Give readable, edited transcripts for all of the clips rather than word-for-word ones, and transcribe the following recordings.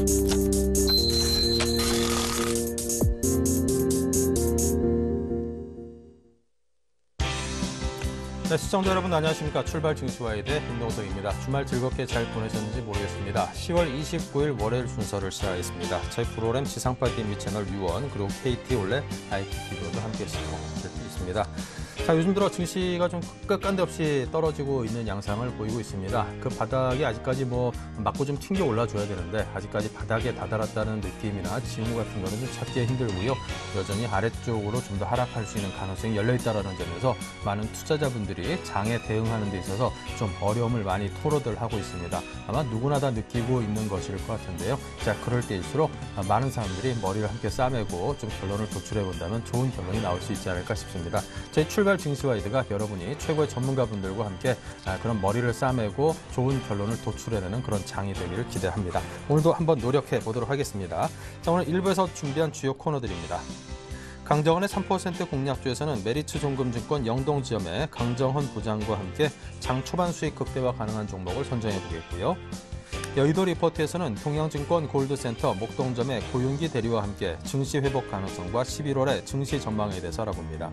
네, 시청자 여러분 안녕하십니까. 출발 증시와이드 김동석입니다. 주말 즐겁게 잘 보내셨는지 모르겠습니다. 10월 29일 월요일 순서를 시작하겠습니다. 저희 프로그램 지상파 TV 채널 U1 그리고 KT 올레 IPTV로도 함께 시청하실 수 있습니다. 자, 요즘 들어 증시가 좀 끝간데 없이 떨어지고 있는 양상을 보이고 있습니다. 그 바닥이 아직까지 맞고 좀 튕겨 올라줘야 되는데 아직까지 바닥에 다다랐다는 느낌이나 징후 같은 거는 좀 찾기 힘들고요. 여전히 아래쪽으로 좀 더 하락할 수 있는 가능성이 열려 있다는 점에서 많은 투자자분들이 장에 대응하는 데 있어서 좀 어려움을 많이 토로들 하고 있습니다. 아마 누구나 다 느끼고 있는 것일 것 같은데요. 자, 그럴 때일수록 많은 사람들이 머리를 함께 싸매고 좀 결론을 도출해 본다면 좋은 결론이 나올 수 있지 않을까 싶습니다. 저희 출발 증시와이드가 여러분이 최고의 전문가분들과 함께 그런 머리를 싸매고 좋은 결론을 도출해내는 그런 장이 되기를 기대합니다. 오늘도 한번 노력해 보도록 하겠습니다. 자, 오늘 1부에서 준비한 주요 코너들입니다. 강정원의 3% 공략주에서는 메리츠 종금증권 영동지점의 강정헌 부장과 함께 장 초반 수익 극대화 가능한 종목을 선정해 보겠고요. 여의도 리포트에서는 동양증권 골드센터 목동점의 고윤기 대리와 함께 증시 회복 가능성과 11월의 증시 전망에 대해서 알아봅니다.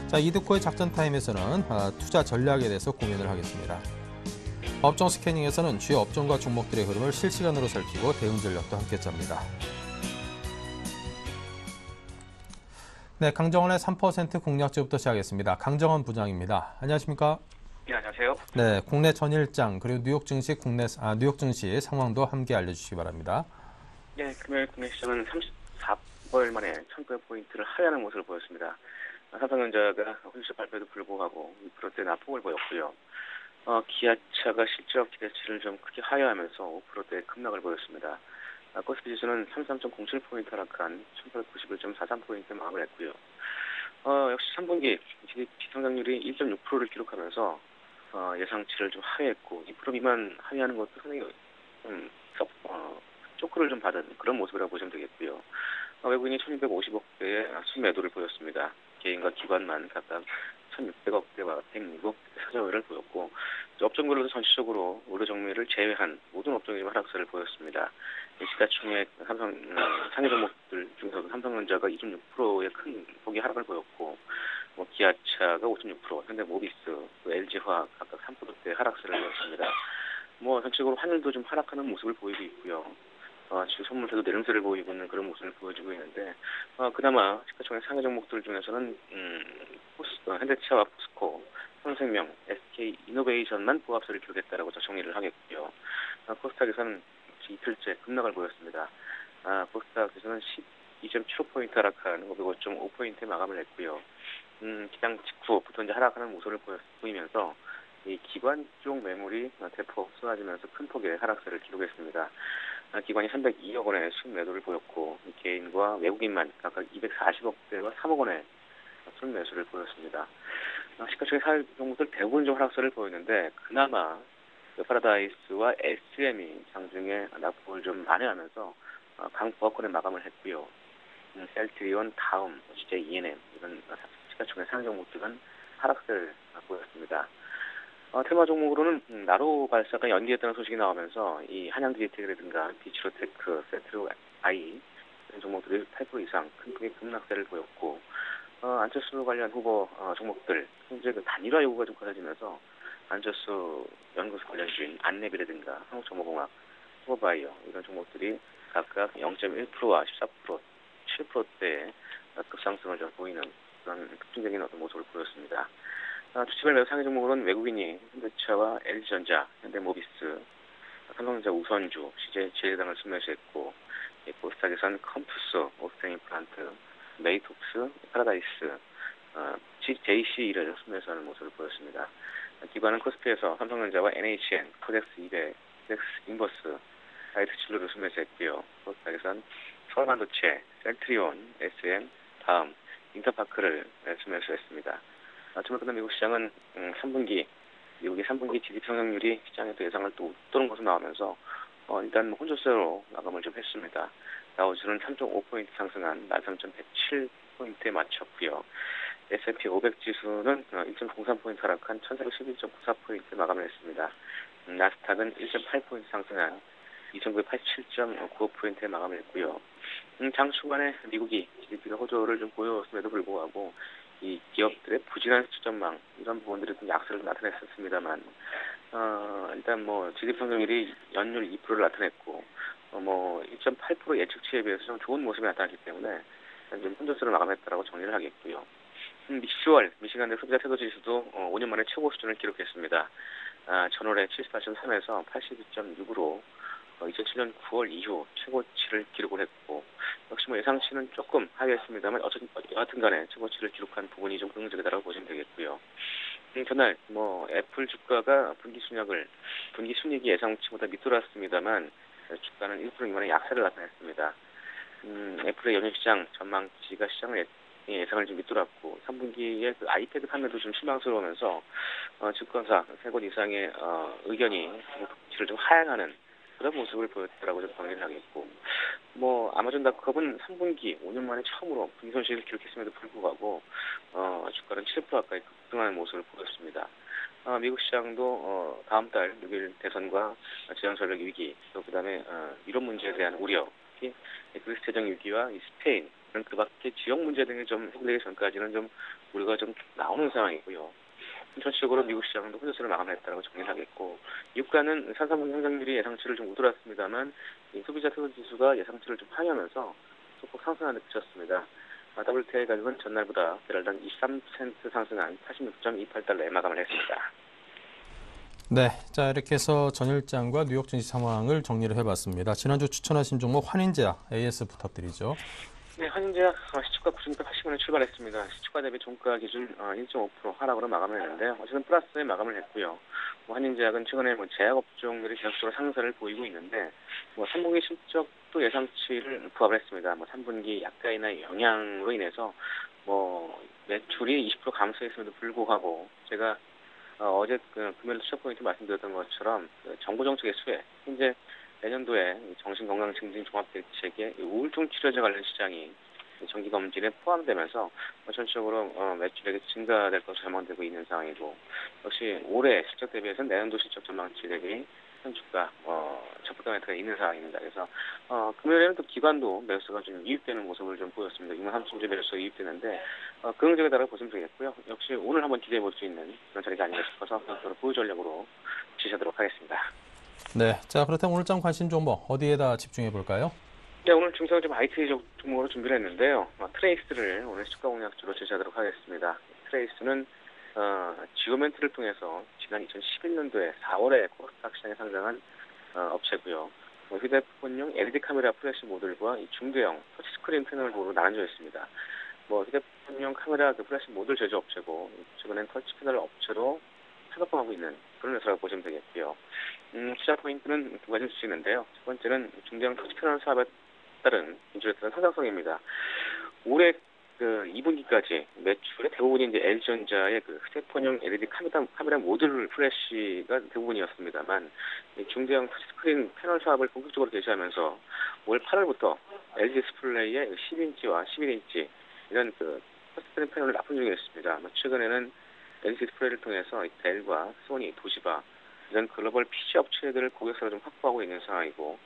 자, 이드코의 작전 타임에서는 투자 전략에 대해서 고민을 하겠습니다. 업종 스캐닝에서는 주요 업종과 종목들의 흐름을 실시간으로 살피고 대응 전략도 함께 짭니다. 네, 강정원의 3% 공략주부터 시작하겠습니다. 강정원 부장입니다. 안녕하십니까? 네, 안녕하세요. 네, 국내 전일장 그리고 뉴욕 증시 뉴욕 증시 상황도 함께 알려주시기 바랍니다. 네, 금요일 국내 시장은 34월 만에 1,900포인트를 하회하는 모습을 보였습니다. 삼성전자가 혼수 발표에도 불구하고 2%대 낙폭을 보였고요. 기아차가 실적 기대치를 좀 크게 하회하면서 5%대 급락을 보였습니다. 코스피 지수는 33.07포인트 하락한 1,891.43포인트 마감했고요. 역시 3분기 GDP 성장률이 1.6%를 기록하면서 예상치를 좀 하회했고 2% 미만 하회하는 것도 상당히 쇼크를 좀 받은 그런 모습이라고 보시면 되겠고요. 외국인이 1,650억대의 순매도를 보였습니다. 개인과 기관만 각각 1,600억대와 106억 사저율을 보였고 업종별로도 전체적으로 의료 정밀을 제외한 모든 업종이 좀 하락세를 보였습니다. 시가총액 상위 종목들 중에서도 삼성전자가 26%의 큰 폭의 하락을 보였고 기아차가 5.6%, 현대모비스, LG화학 각각 3%대 하락세를 보였습니다. 전체적으로 환율도 좀 하락하는 모습을 보이고 있고요. 지금 선물세도 내림세를 보이고 있는 그런 모습을 보여주고 있는데 그나마 시가총액 상위 종목들 중에서는 현대차와 포스코, 삼성생명, SK이노베이션만 보합세를 기록했다라고 정리를 하겠고요. 코스닥에서는 이틀째 급락을 보였습니다. 코스닥에서는 12.75포인트 하락한 505.5포인트 마감을 했고요. 기장 직후부터 이제 하락하는 모습을 보이면서 이 기관 쪽 매물이 대폭 쏟아지면서 큰 폭의 하락세를 기록했습니다. 기관이 302억 원의 순 매도를 보였고 개인과 외국인만 각각 240억대와 3억 원의 순 매수를 보였습니다. 시가총액 상위 종목들 대부분 좀 하락세를 보였는데 그나마 파라다이스와 SM이 장중에 낙폭을 좀 만회하면서 강보합권에 마감을 했고요. 셀트리온, 다음, CJ ENM 이런 시가총액 상위 종목들은 하락세를 보였습니다. 테마 종목으로는 나로 발사가 연기했다는 소식이 나오면서 이 한양 디지텍이라든가 비치로테크, 세트로 아이 이런 종목들이 8% 이상 큰 폭의 급락세를 보였고 안철수 관련 후보 종목들 현재 그 단일화 요구가 좀 커져지면서 안철수 연구소 관련주인 안랩이라든가 한국정보공학, 후보바이오 이런 종목들이 각각 0.1%와 14%, 7%대의 급상승을 좀 보이는 그런 특징적인 어떤 모습을 보였습니다. 주식별 매수 상위 종목으로는 외국인이 현대차와 LG전자, 현대모비스, 삼성전자 우선주, CJ 등을 순매수했고 코스닥에서는 컴투스, 오스템인플란트, 메이톡스, 파라다이스, JCE를 순매수하는 모습을 보였습니다. 기관은 코스피에서 삼성전자와 NHN, 코덱스 200, 코덱스 인버스, 하이트진로를 순매수했고요. 코스닥에서는 서울반도체, 셀트리온, SM, 다음, 인터파크를 순매수했습니다. 주말 끝난 미국 시장은 3분기 미국의 3분기 GDP 성장률이 시장에서 예상을 또 웃도는 것으로 나오면서 일단 혼조세로 마감을 좀 했습니다. 다우지수는 3.5포인트 상승한 13,107포인트에 마쳤고요. S&P 500 지수는 1.03포인트 하락한 1,411.94포인트 마감을 했습니다. 나스닥은 1.8포인트 상승한 2,987.95%에 마감을 했고요. 장 초반에 미국이 GDP가 호조를 좀 보였음에도 불구하고 이 기업들의 부진한 수출 전망 이런 부분들이 좀 약세를 나타냈었습니다만 일단 뭐 GDP 성장률이 연율 2%를 나타냈고 1.8% 예측치에 비해서 좀 좋은 모습이 나타났기 때문에 좀 혼조세를 마감했다라고 정리를 하겠고요. 10월 미시간대 소비자 태도 지수도 5년 만에 최고 수준을 기록했습니다. 전월에 74.3에서 82.6으로 2007년 9월 이후 최고치를 기록을 했고 역시 뭐 예상치는 조금 하위했습니다만 여하튼 간에 최고치를 기록한 부분이 좀 긍정적이다라고 보시면 되겠고요. 전날 애플 주가가 분기 순이익이 예상치보다 밑돌았습니다만 주가는 1% 미만의 약세를 나타냈습니다. 애플의 연일 시장 전망치가 시장을 예상을 좀 밑돌았고 3분기에 그 아이패드 판매도 좀 실망스러우면서 증권사 3곳 이상의 의견이 가치를 좀 하향하는 그런 모습을 보였다라고 좀 정리를 하겠고 아마존닷컴은 3분기 5년 만에 처음으로 분기 손실을 기록했음에도 불구하고 주가는 7% 가까이 급등하는 모습을 보였습니다. 미국 시장도 다음 달 6일 대선과 재정 전력 위기 또 그다음에 이런 문제에 대한 우려, 특히 그리스 재정 위기와 이 스페인 그런 그밖에 지역 문제 등이 좀 해결되기 전까지는 좀 우려가 좀 나오는 상황이고요. 전체적으로 미국 시장도 혼조세를 마감했다고 정리를 하겠고 유가는 산산분 성장률이 예상치를 좀 웃돌았습니다만 소비자 태도 지수가 예상치를 좀 하회하면서 소폭 상승하는 데 그쳤습니다. WTI 가격은 전날보다 배럴당 23센트 상승한 86.28달러에 마감을 했습니다. 네, 자 이렇게 해서 전일장과 뉴욕 증시 상황을 정리를 해봤습니다. 지난주 추천하신 종목 환인제약 AS 부탁드리죠. 네, 환인제약 시초가 9,680원에 출발했습니다. 시초가 대비 종가 기준 1.5% 하락으로 마감을 했는데요. 어쨌든 플러스에 마감을 했고요. 환인제약은 최근에 제약 업종들이 계속적으로 상승을 보이고 있는데 3분기 실적도 예상치를 부합을 했습니다. 3분기 약가인의 영향으로 인해서 매출이 20% 감소했음에도 불구하고 제가 어제 금요일 추적 포인트 말씀드렸던 것처럼 정부 정책의 수혜, 현재 내년도에 정신건강증진 종합대책에 우울증 치료제 관련 시장이 정기검진에 포함되면서 전체적으로 매출액이 증가될 것으로 전망되고 있는 상황이고 역시 올해 실적 대비해서 내년도 실적 전망치 대비 현 주가 적극 강화가 있는 상황입니다. 그래서 금요일에는 또 기관도 매수가 좀 유입되는 모습을 좀 보였습니다. 6만 3천 주 매수가 유입되는데 긍정적이다라고 보시면 되겠고요. 역시 오늘 한번 기대해 볼 수 있는 그런 자리가 아닌가 싶어서 보유 전략으로 지시하도록 하겠습니다. 네, 자 그렇다면 오늘장 관심 종목 어디에다 집중해 볼까요? 네, 오늘 중성은 좀 IT 종목으로 준비를 했는데요. 트레이스를 오늘 시가 공략주로 제시하도록 하겠습니다. 트레이스는 지오멘트를 통해서 지난 2011년도에 4월에 코스닥 시장에 상장한 업체고요. 휴대폰용 LED 카메라 플래시 모듈과 이 중대형 터치스크린 패널로 나눠져 있습니다. 휴대폰용 카메라 플래시 모듈 제조 업체고 최근엔 터치 패널 업체로 협업하고 있는 그런 회사라고 보시면 되겠고요. 시작 포인트는 두 가지 수 있는데요. 첫 번째는 중대형 터치 패널 사업에 따른 인출에 따른 성장성입니다. 올해 2분기까지 매출의 대부분이 이제 LG전자의 휴대폰용 LED 카메라 모듈 플래시가 대부분이었습니다만 중대형 터치스크린 패널 사업을 본격적으로 개시하면서 올 8월부터 LG 디스플레이의 10인치와 11인치 이런 터치스크린 패널을 납품 중에 있습니다. 최근에는 LG 디스플레이를 통해서 델과 소니, 도시바 이런 글로벌 PC 업체들을 고객사로 좀 확보하고 있는 상황이고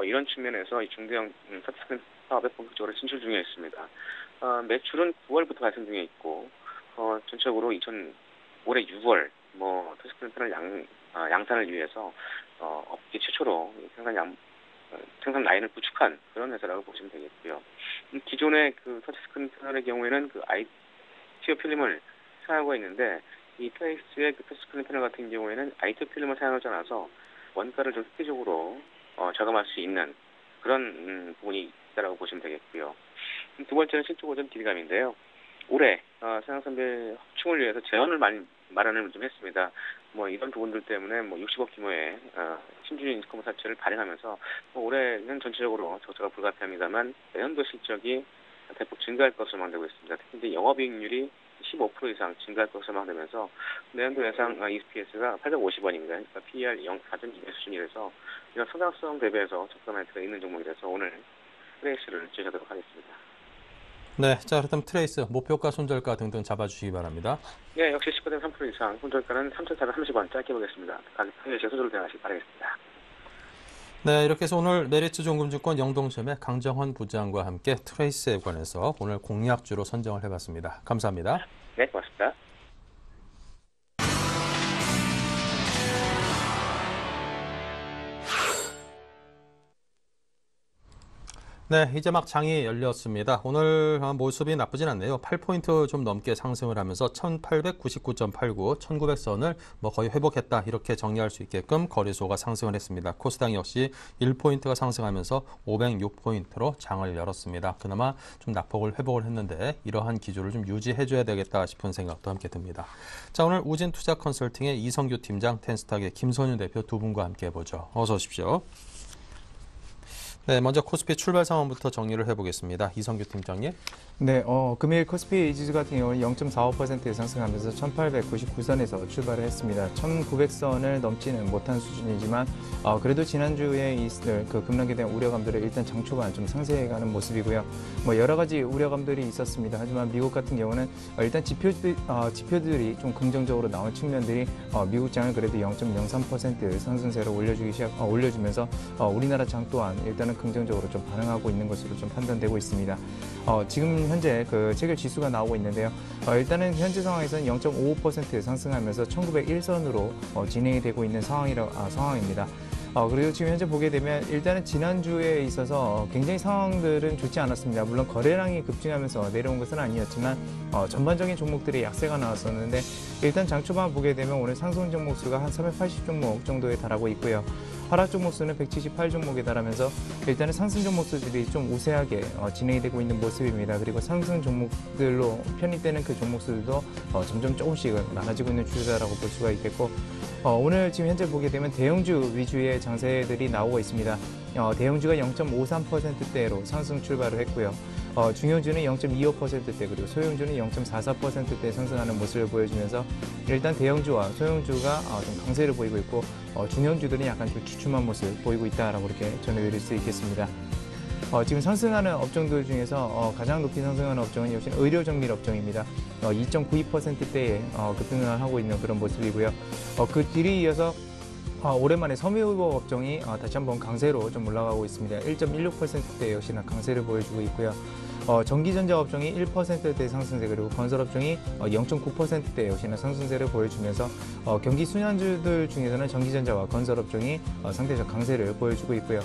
이런 측면에서 이 중대형 터치스크린 사업에 본격적으로 진출 중에 있습니다. 매출은 9월부터 발생 중에 있고 전체적으로 올해 6월 터치스크린 패널 양산을 위해서 업계 최초로 생산 라인을 구축한 그런 회사라고 보시면 되겠고요. 기존의 터치스크린 패널의 경우에는 ITO 필름을 사용하고 있는데 이 트레이스의 터치스크린 패널 같은 경우에는 ITO 필름을 사용하지 않아서 원가를 좀 획기적으로 저감할 수 있는 그런 부분이 있다라고 보시면 되겠고요. 두 번째는 실적 호전 기대감인데요. 올해 생산선배 확충을 위해서 재원을 많이 마련을 좀 했습니다. 이런 부분들 때문에 60억 규모의 신주주 인컴 사채를 발행하면서 올해는 전체적으로 적자가 불가피합니다만 내년도 실적이 대폭 증가할 것으로 예상되고 있습니다. 특히 이제 영업이익률이 15% 이상 증가할 것으로 예상되면서 내년도 예상 EPS가 850원입니다. 그러니까 PER 0.4.2배 수준이라서 이런 성장성 대비해서 적정 멘트가 있는 종목이라서 오늘 트레이스를 제시하도록 하겠습니다. 네, 자 그렇다면 트레이스 목표가, 손절가 등등 잡아주시기 바랍니다. 네, 역시 10% 3% 이상, 손절가는 3,430원 짧게 보겠습니다. 가격 편의시 손절을 대응하시기 바라겠습니다. 네, 이렇게 해서 오늘 메리츠종금증권 영동점의 강정헌 부장과 함께 트레이스에 관해서 오늘 공략주로 선정을 해봤습니다. 감사합니다. 네, 고맙습니다. 네, 이제 막 장이 열렸습니다. 오늘 모습이 나쁘진 않네요. 8포인트 좀 넘게 상승을 하면서 1899.89, 1900선을 거의 회복했다 이렇게 정리할 수 있게끔 거래소가 상승을 했습니다. 코스닥 역시 1포인트가 상승하면서 506포인트로 장을 열었습니다. 그나마 좀 낙폭을 회복을 했는데 이러한 기조를 좀 유지해줘야 되겠다 싶은 생각도 함께 듭니다. 자, 오늘 우진투자컨설팅의 이성규 팀장, 텐스탁의 김선윤 대표 두 분과 함께 해보죠. 어서 오십시오. 네, 먼저 코스피 출발 상황부터 정리를 해보겠습니다. 이성규 팀장님. 네, 금일 코스피 지수 같은 경우는 0.45% 상승하면서 1899선에서 출발을 했습니다. 1900선을 넘지는 못한 수준이지만 그래도 지난주에 있을 그 급락에 대한 우려감들을 일단 장초반 좀 상쇄해가는 모습이고요. 여러 가지 우려감들이 있었습니다. 하지만 미국 같은 경우는 일단 지표들이 좀 긍정적으로 나온 측면들이 미국 장을 그래도 0.03% 상승세로 올려주면서 우리나라 장 또한 일단은 긍정적으로 좀 반응하고 있는 것으로 좀 판단되고 있습니다. 지금 현재 그 체결 지수가 나오고 있는데요. 일단은 현재 상황에서는 0.55% 상승하면서 1901선으로 진행이 되고 있는 상황입니다. 그리고 지금 현재 보게 되면 일단은 지난주에 있어서 굉장히 상황들은 좋지 않았습니다. 물론 거래량이 급증하면서 내려온 것은 아니었지만 전반적인 종목들의 약세가 나왔었는데 일단 장초반 보게 되면 오늘 상승 종목 수가 한 380 종목 정도에 달하고 있고요. 하락 종목 수는 178 종목에 달하면서 일단은 상승 종목 수들이 좀 우세하게 진행이 되고 있는 모습입니다. 그리고 상승 종목들로 편입되는 그 종목 수들도 점점 조금씩 많아지고 있는 추세라고 볼 수가 있겠고 오늘 지금 현재 보게 되면 대형주 위주의 장세들이 나오고 있습니다. 대형주가 0.53%대로 상승 출발을 했고요. 중형주는 0.25%대 그리고 소형주는 0.44%대 상승하는 모습을 보여주면서 일단 대형주와 소형주가 좀 강세를 보이고 있고 중형주들은 약간 좀 주춤한 모습을 보이고 있다라고 이렇게 전해드릴 수 있겠습니다. 지금 상승하는 업종들 중에서 가장 높이 상승하는 업종은 역시 의료정밀 업종입니다. 2.92%대에 급등을 하고 있는 그런 모습이고요. 그 뒤를 이어서 오랜만에 섬유의복 업종이 다시 한번 강세로 좀 올라가고 있습니다. 1.16%대 역시나 강세를 보여주고 있고요. 전기전자 업종이 1%대 상승세 그리고 건설 업종이 0.9%대 역시나 상승세를 보여주면서 경기 순환주들 중에서는 전기전자와 건설 업종이 상대적 강세를 보여주고 있고요.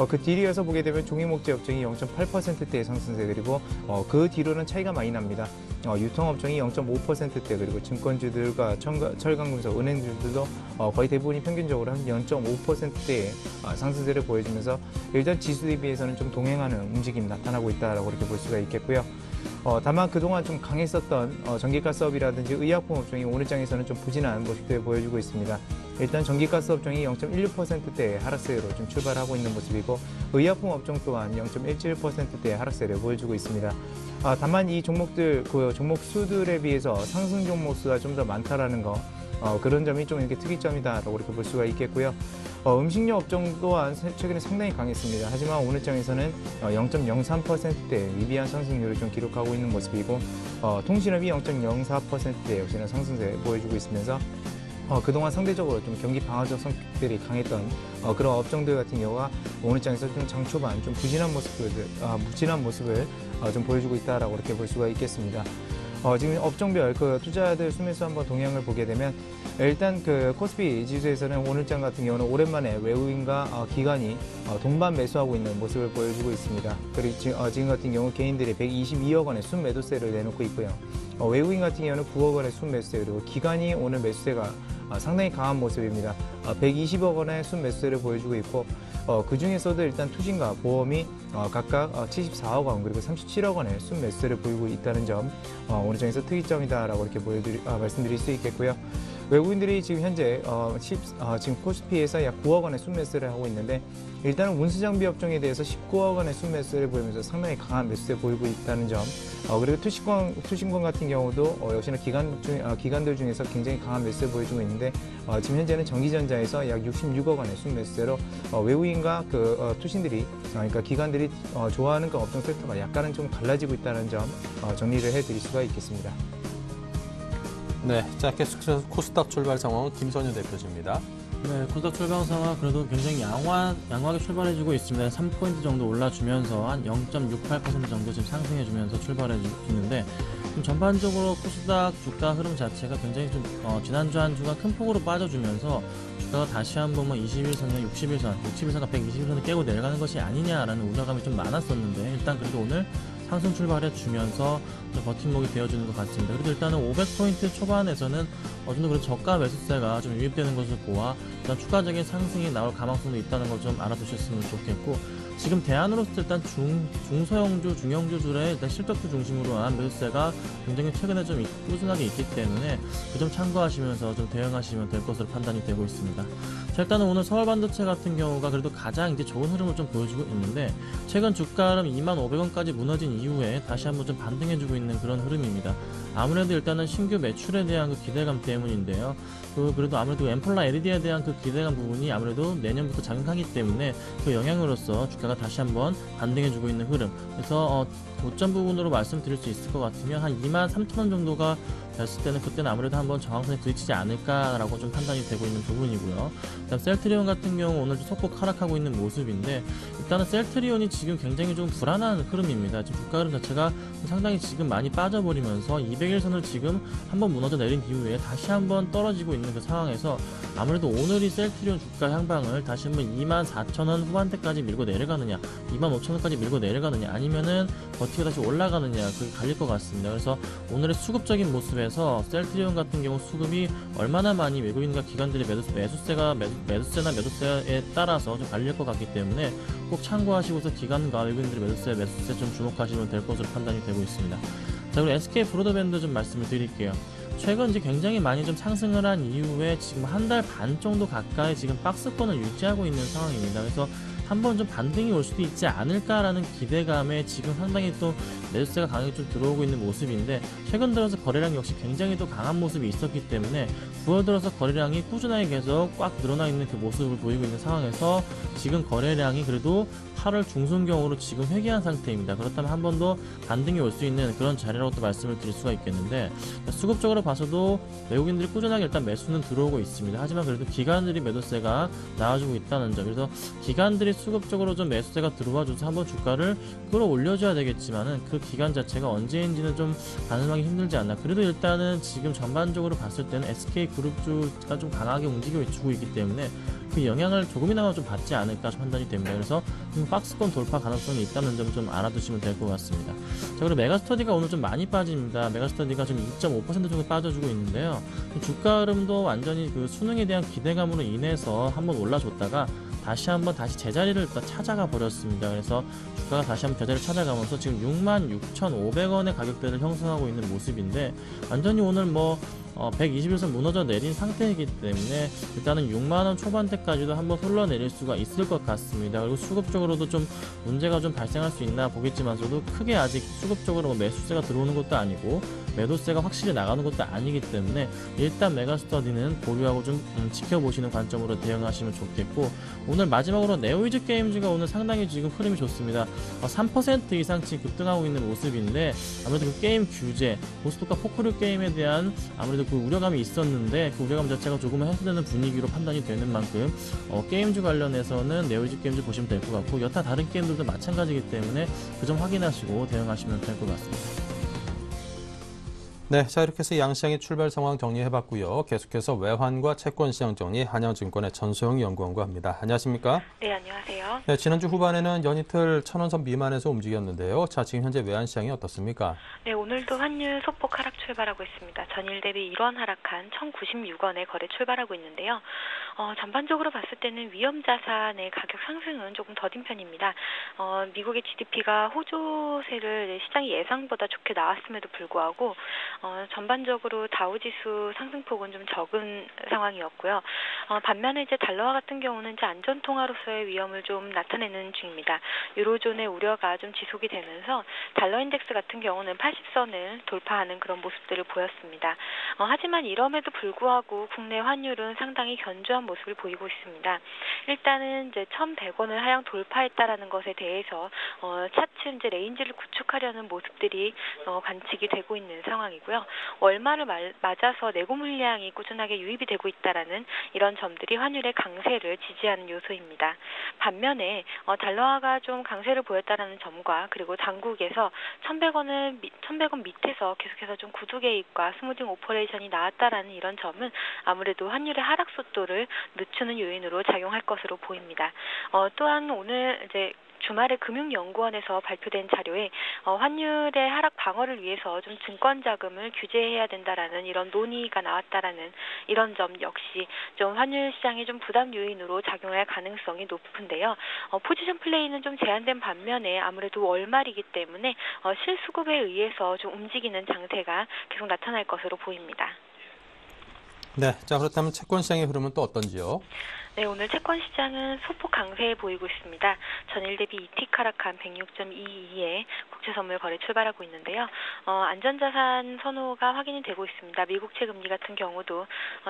그 뒤이어서 보게 되면 종이목재 업종이 0.8%대의 상승세 그리고 그 뒤로는 차이가 많이 납니다. 유통업종이 0.5%대 그리고 증권주들과 철강금속, 은행주들도 거의 대부분이 평균적으로 한 0.5%대의 상승세를 보여주면서 일단 지수 대비해서는 좀 동행하는 움직임이 나타나고 있다라고 이렇게 볼 수가 있겠고요. 다만 그동안 좀 강했었던 전기가스 업이라든지 의약품 업종이 오늘 장에서는 좀 부진한 모습을 보여주고 있습니다. 일단 전기가스 업종이 0.16%대의 하락세로 좀 출발하고 있는 모습이고 의약품 업종 또한 0.17%대의 하락세를 보여주고 있습니다. 다만 이 종목들, 그 종목 수들에 비해서 상승 종목 수가 좀 더 많다라는 거 그런 점이 좀 이렇게 특이점이다라고 이렇게 볼 수가 있겠고요. 음식료 업종 또한 최근에 상당히 강했습니다. 하지만 오늘 장에서는 0.03%대 미비한 상승률을 좀 기록하고 있는 모습이고 통신업이 0.04%대 역시나 상승세 보여주고 있으면서 그동안 상대적으로 좀 경기 방어적 성격들이 강했던 그런 업종들 같은 경우가 오늘 장에서 좀 장초반 좀 부진한 모습을 좀 보여주고 있다라고 이렇게 볼 수가 있겠습니다. 지금 업종별 그 투자들 수매수 한번 동향을 보게 되면 일단 그 코스피 지수에서는 오늘장 같은 경우는 오랜만에 외국인과 기관이 동반 매수하고 있는 모습을 보여주고 있습니다. 그리고 지금 같은 경우 개인들이 122억 원의 순매도세를 내놓고 있고요. 외국인 같은 경우는 9억 원의 순매수세 그리고 기관이 오늘 매수세가 상당히 강한 모습입니다. 120억 원의 순매수세를 보여주고 있고 그 중에서도 일단 투신과 보험이 각각 74억 원 그리고 37억 원의 순매수세를 보이고 있다는 점 오늘 장에서 특이점이다라고 이렇게 말씀드릴 수 있겠고요. 외국인들이 지금 현재 지금 코스피에서 약 9억 원의 순매수를 하고 있는데 일단은 운수장비 업종에 대해서 19억 원의 순매수를 보이면서 상당히 강한 매수세 보이고 있다는 점 그리고 투신권 같은 경우도 역시나 기관들 중에서 굉장히 강한 매수세 보여주고 있는데 지금 현재는 전기전자에서 약 66억 원의 순매수세로 외국인과 그 투신들이 그러니까 기관들이 좋아하는 그 업종 섹터가 약간은 좀 갈라지고 있다는 점 정리를 해드릴 수가 있겠습니다. 네, 자 계속해서 코스닥 출발 상황은 김선윤 대표입니다. 네, 코스닥 출방사가 그래도 굉장히 양호하게 출발해주고 있습니다. 3포인트 정도 올라주면서 한 0.68% 정도 지금 상승해주면서 출발해주고 있는데, 좀 전반적으로 코스닥 주가 흐름 자체가 굉장히 좀 지난주 한 주간 큰 폭으로 빠져주면서 주가가 다시 한번 21선이나 61선과 120선을 깨고 내려가는 것이 아니냐라는 우려감이 좀 많았었는데, 일단 그래도 오늘 상승 출발해 주면서 좀 버팀목이 되어주는 것 같습니다. 그래도 일단은 500포인트 초반에서는 어느 정도 그래도 저가 매수세가 좀 유입되는 것을 보아 일단 추가적인 상승이 나올 가능성도 있다는 걸 좀 알아두셨으면 좋겠고, 지금 대안으로서 일단 중소형주, 중형주들의 일단 실적주 중심으로 한 매수세가 굉장히 최근에 좀 꾸준하게 있기 때문에 그 점 참고하시면서 좀 대응하시면 될 것으로 판단이 되고 있습니다. 자, 일단은 오늘 서울반도체 같은 경우가 그래도 가장 이제 좋은 흐름을 좀 보여주고 있는데, 최근 주가 흐름 25,000원까지 무너진 이후에 다시 한번 좀 반등해주고 있는 그런 흐름입니다. 아무래도 일단은 신규 매출에 대한 그 기대감 때문인데요. 그래도 아무래도 엠플라 LED에 대한 그 기대감 부분이 아무래도 내년부터 작용하기 때문에 그 영향으로서 주가가 다시 한번 반등해주고 있는 흐름. 그래서 고점 부분으로 말씀드릴 수 있을 것 같으면 한 23,000원 정도가 됐을 때는 그때는 아무래도 한번 저항선에 부딪히지 않을까라고 좀 판단이 되고 있는 부분이고요. 그다음 셀트리온 같은 경우 오늘 좀 소폭 하락하고 있는 모습인데, 일단은 셀트리온이 지금 굉장히 좀 불안한 흐름입니다. 지금 주가 흐름 자체가 상당히 지금 많이 빠져버리면서 200일선을 지금 한번 무너져 내린 이후에 다시 한번 떨어지고 있는 그 상황에서 아무래도 오늘이 셀트리온 주가 향방을 다시 한번 24,000원 후반대까지 밀고 내려가느냐, 25,000원까지 밀고 내려가느냐, 아니면은 버티고 다시 올라가느냐, 그게 갈릴 것 같습니다. 그래서 오늘의 수급적인 모습에서 셀트리온 같은 경우 수급이 얼마나 많이 외국인과 기관들의 매수세나 매도세에 따라서 좀 갈릴 것 같기 때문에 꼭 참고하시고서 기관과 외국인들의 매수세 좀 주목하시면 될 것으로 판단이 되고 있습니다. 자, 그리고 SK 브로드밴드 좀 말씀을 드릴게요. 최근 이제 굉장히 많이 좀 상승을 한 이후에 지금 한 달 반 정도 가까이 지금 박스권을 유지하고 있는 상황입니다. 그래서 한번 좀 반등이 올 수도 있지 않을까라는 기대감에 지금 상당히 또 매수세가 강하게 좀 들어오고 있는 모습인데, 최근 들어서 거래량 역시 굉장히 또 강한 모습이 있었기 때문에 9월 들어서 거래량이 꾸준하게 계속 꽉 늘어나 있는 그 모습을 보이고 있는 상황에서 지금 거래량이 그래도 8월 중순경으로 지금 회귀한 상태입니다. 그렇다면 한 번 더 반등이 올 수 있는 그런 자리라고 또 말씀을 드릴 수가 있겠는데, 수급적으로 봐서도 외국인들이 꾸준하게 일단 매수는 들어오고 있습니다. 하지만 그래도 기관들이 매도세가 나와주고 있다는 점, 그래서 기관들이 수급적으로 좀 매수세가 들어와줘서 한번 주가를 끌어올려줘야 되겠지만은 그 기간 자체가 언제인지는 좀 가늠하기 힘들지 않나. 그래도 일단은 지금 전반적으로 봤을 때는 SK그룹주가 좀 강하게 움직여주고 있기 때문에 그 영향을 조금이나마 좀 받지 않을까 판단이 됩니다. 그래서 박스권 돌파 가능성이 있다는 점 좀 알아두시면 될 것 같습니다. 자, 그리고 메가스터디가 오늘 좀 많이 빠집니다. 메가스터디가 좀 2.5% 정도 빠져주고 있는데요. 주가 흐름도 완전히 그 수능에 대한 기대감으로 인해서 한번 올라줬다가 다시 제자리를 찾아가 버렸습니다. 그래서 주가가 다시 한번 제자리를 찾아가면서 지금 66,500원의 가격대를 형성하고 있는 모습인데, 완전히 오늘 121선 무너져 내린 상태이기 때문에 일단은 6만원 초반대까지도 한번 흘러내릴 수가 있을 것 같습니다. 그리고 수급적으로도 좀 문제가 좀 발생할 수 있나 보겠지만서도 크게 아직 수급적으로 매수세가 들어오는 것도 아니고 매도세가 확실히 나가는 것도 아니기 때문에 일단 메가스터디는 보류하고 좀 지켜보시는 관점으로 대응하시면 좋겠고, 오늘 마지막으로 네오이즈 게임즈가 오늘 상당히 지금 흐름이 좋습니다. 3% 이상 지금 급등하고 있는 모습인데, 아무래도 그 게임 규제, 고스톱과 포크류 게임에 대한 아무래도 그 우려감이 있었는데 그 우려감 자체가 조금은 해소되는 분위기로 판단이 되는 만큼 게임주 관련해서는 네오이즈 게임즈 보시면 될 것 같고, 여타 다른 게임들도 마찬가지이기 때문에 그 점 확인하시고 대응하시면 될 것 같습니다. 네, 자 이렇게 해서 양시장의 출발 상황 정리해봤고요. 계속해서 외환과 채권 시장 정리 한양증권의 전소영 연구원과 합니다. 안녕하십니까? 네, 안녕하세요. 네, 지난주 후반에는 연이틀 1,000원선 미만에서 움직였는데요. 자, 지금 현재 외환 시장이 어떻습니까? 네, 오늘도 환율 소폭 하락 출발하고 있습니다. 전일 대비 1원 하락한 1,096원에 거래 출발하고 있는데요. 전반적으로 봤을 때는 위험 자산의 가격 상승은 조금 더딘 편입니다. 미국의 GDP가 호조세를 시장이 예상보다 좋게 나왔음에도 불구하고 전반적으로 다우지수 상승폭은 좀 적은 상황이었고요. 반면에 이제 달러화 같은 경우는 이제 안전통화로서의 위험을 좀 나타내는 중입니다. 유로존의 우려가 좀 지속이 되면서 달러 인덱스 같은 경우는 80선을 돌파하는 그런 모습들을 보였습니다. 하지만 이럼에도 불구하고 국내 환율은 상당히 견조한 모습을 보이고 있습니다. 일단은 이제 1,100원을 하향 돌파했다라는 것에 대해서 차트 이제 레인지를 구축하려는 모습들이 관측이 되고 있는 상황이고요. 월말을 맞아서 내고 물량이 꾸준하게 유입이 되고 있다라는 이런 점들이 환율의 강세를 지지하는 요소입니다. 반면에 달러화가 좀 강세를 보였다라는 점과 그리고 당국에서 1,100원 밑에서 계속해서 좀 구두 개입과 스무딩 오퍼레이션이 나왔다라는 이런 점은 아무래도 환율의 하락 속도를 늦추는 요인으로 작용할 것으로 보입니다. 또한 오늘 이제 주말에 금융연구원에서 발표된 자료에 환율의 하락 방어를 위해서 좀 증권 자금을 규제해야 된다라는 이런 논의가 나왔다라는 이런 점 역시 좀 환율 시장에 좀 부담 요인으로 작용할 가능성이 높은데요. 포지션 플레이는 좀 제한된 반면에 아무래도 월말이기 때문에 실수급에 의해서 좀 움직이는 장세가 계속 나타날 것으로 보입니다. 네, 자 그렇다면 채권 시장의 흐름은 또 어떤지요? 네, 오늘 채권 시장은 소폭 강세해 보이고 있습니다. 전일 대비 이틱 하락한 106.22에 국채 선물 거래 출발하고 있는데요. 안전자산 선호가 확인이 되고 있습니다. 미국채 금리 같은 경우도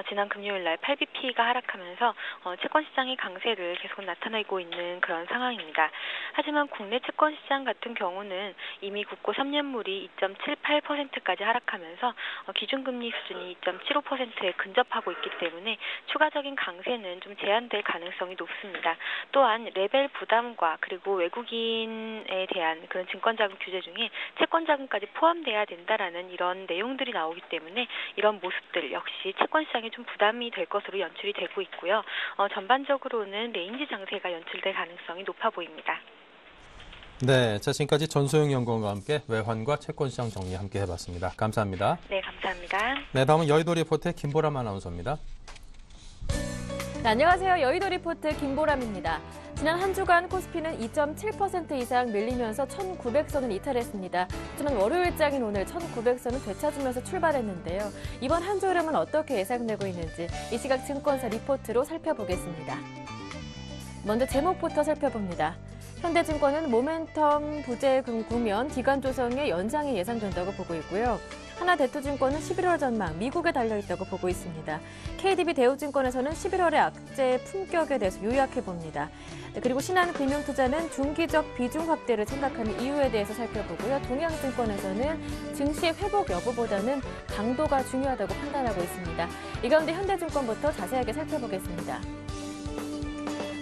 지난 금요일 날 8bp가 하락하면서 채권 시장의 강세를 계속 나타내고 있는 그런 상황입니다. 하지만 국내 채권 시장 같은 경우는 이미 국고 3년물이 2.78%까지 하락하면서 기준금리 수준이 2.75%에 근접하고 있기 때문에 추가적인 강세는 좀 제한될 가능성이 높습니다. 또한 레벨 부담과 그리고 외국인에 대한 그런 증권자금 규제 중에 채권자금까지 포함돼야 된다라는 이런 내용들이 나오기 때문에 이런 모습들 역시 채권 시장에 좀 부담이 될 것으로 연출이 되고 있고요. 전반적으로는 레인지 장세가 연출될 가능성이 높아 보입니다. 네, 자 지금까지 전소영 연구원과 함께 외환과 채권 시장 정리 함께 해봤습니다. 감사합니다. 네, 감사합니다. 네, 다음은 여의도 리포터의 김보람 아나운서입니다. 네, 안녕하세요. 여의도 리포트 김보람입니다. 지난 한 주간 코스피는 2.7% 이상 밀리면서 1,900선을 이탈했습니다. 하지만 월요일장인 오늘 1,900선을 되찾으면서 출발했는데요. 이번 한 주 흐름은 어떻게 예상되고 있는지 이 시각 증권사 리포트로 살펴보겠습니다. 먼저 제목부터 살펴봅니다. 현대증권은 모멘텀 부재 국면 기간 조성의 연장이 예상된다고 보고 있고요. 하나대투증권은 11월 전망 미국에 달려있다고 보고 있습니다. KDB 대우증권에서는 11월의 악재 품격에 대해서 요약해 봅니다. 그리고 신한금융투자는 중기적 비중 확대를 생각하는 이유에 대해서 살펴보고요. 동양증권에서는 증시 회복 여부보다는 강도가 중요하다고 판단하고 있습니다. 이 가운데 현대증권부터 자세하게 살펴보겠습니다.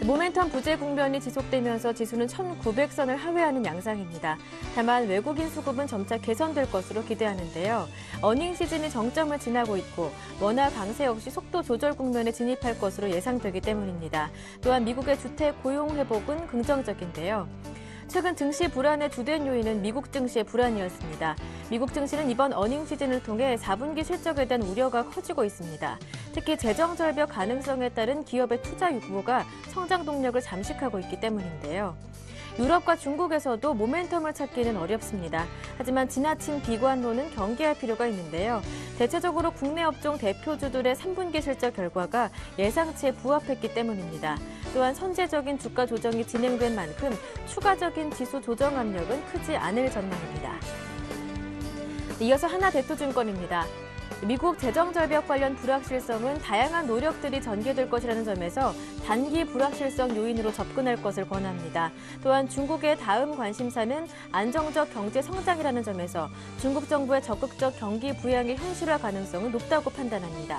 모멘텀 부재 국면이 지속되면서 지수는 1,900선을 하회하는 양상입니다. 다만 외국인 수급은 점차 개선될 것으로 기대하는데요. 어닝 시즌이 정점을 지나고 있고 원화 강세 없이 속도 조절 국면에 진입할 것으로 예상되기 때문입니다. 또한 미국의 주택 고용 회복은 긍정적인데요. 최근 증시 불안의 주된 요인은 미국 증시의 불안이었습니다. 미국 증시는 이번 어닝 시즌을 통해 4분기 실적에 대한 우려가 커지고 있습니다. 특히 재정 절벽 가능성에 따른 기업의 투자 유보가 성장 동력을 잠식하고 있기 때문인데요. 유럽과 중국에서도 모멘텀을 찾기는 어렵습니다. 하지만 지나친 비관론은 경계할 필요가 있는데요. 대체적으로 국내 업종 대표주들의 3분기 실적 결과가 예상치에 부합했기 때문입니다. 또한 선제적인 주가 조정이 진행된 만큼 추가적인 지수 조정 압력은 크지 않을 전망입니다. 이어서 하나대투증권입니다. 미국 재정절벽 관련 불확실성은 다양한 노력들이 전개될 것이라는 점에서 단기 불확실성 요인으로 접근할 것을 권합니다. 또한 중국의 다음 관심사는 안정적 경제 성장이라는 점에서 중국 정부의 적극적 경기 부양의 현실화 가능성은 높다고 판단합니다.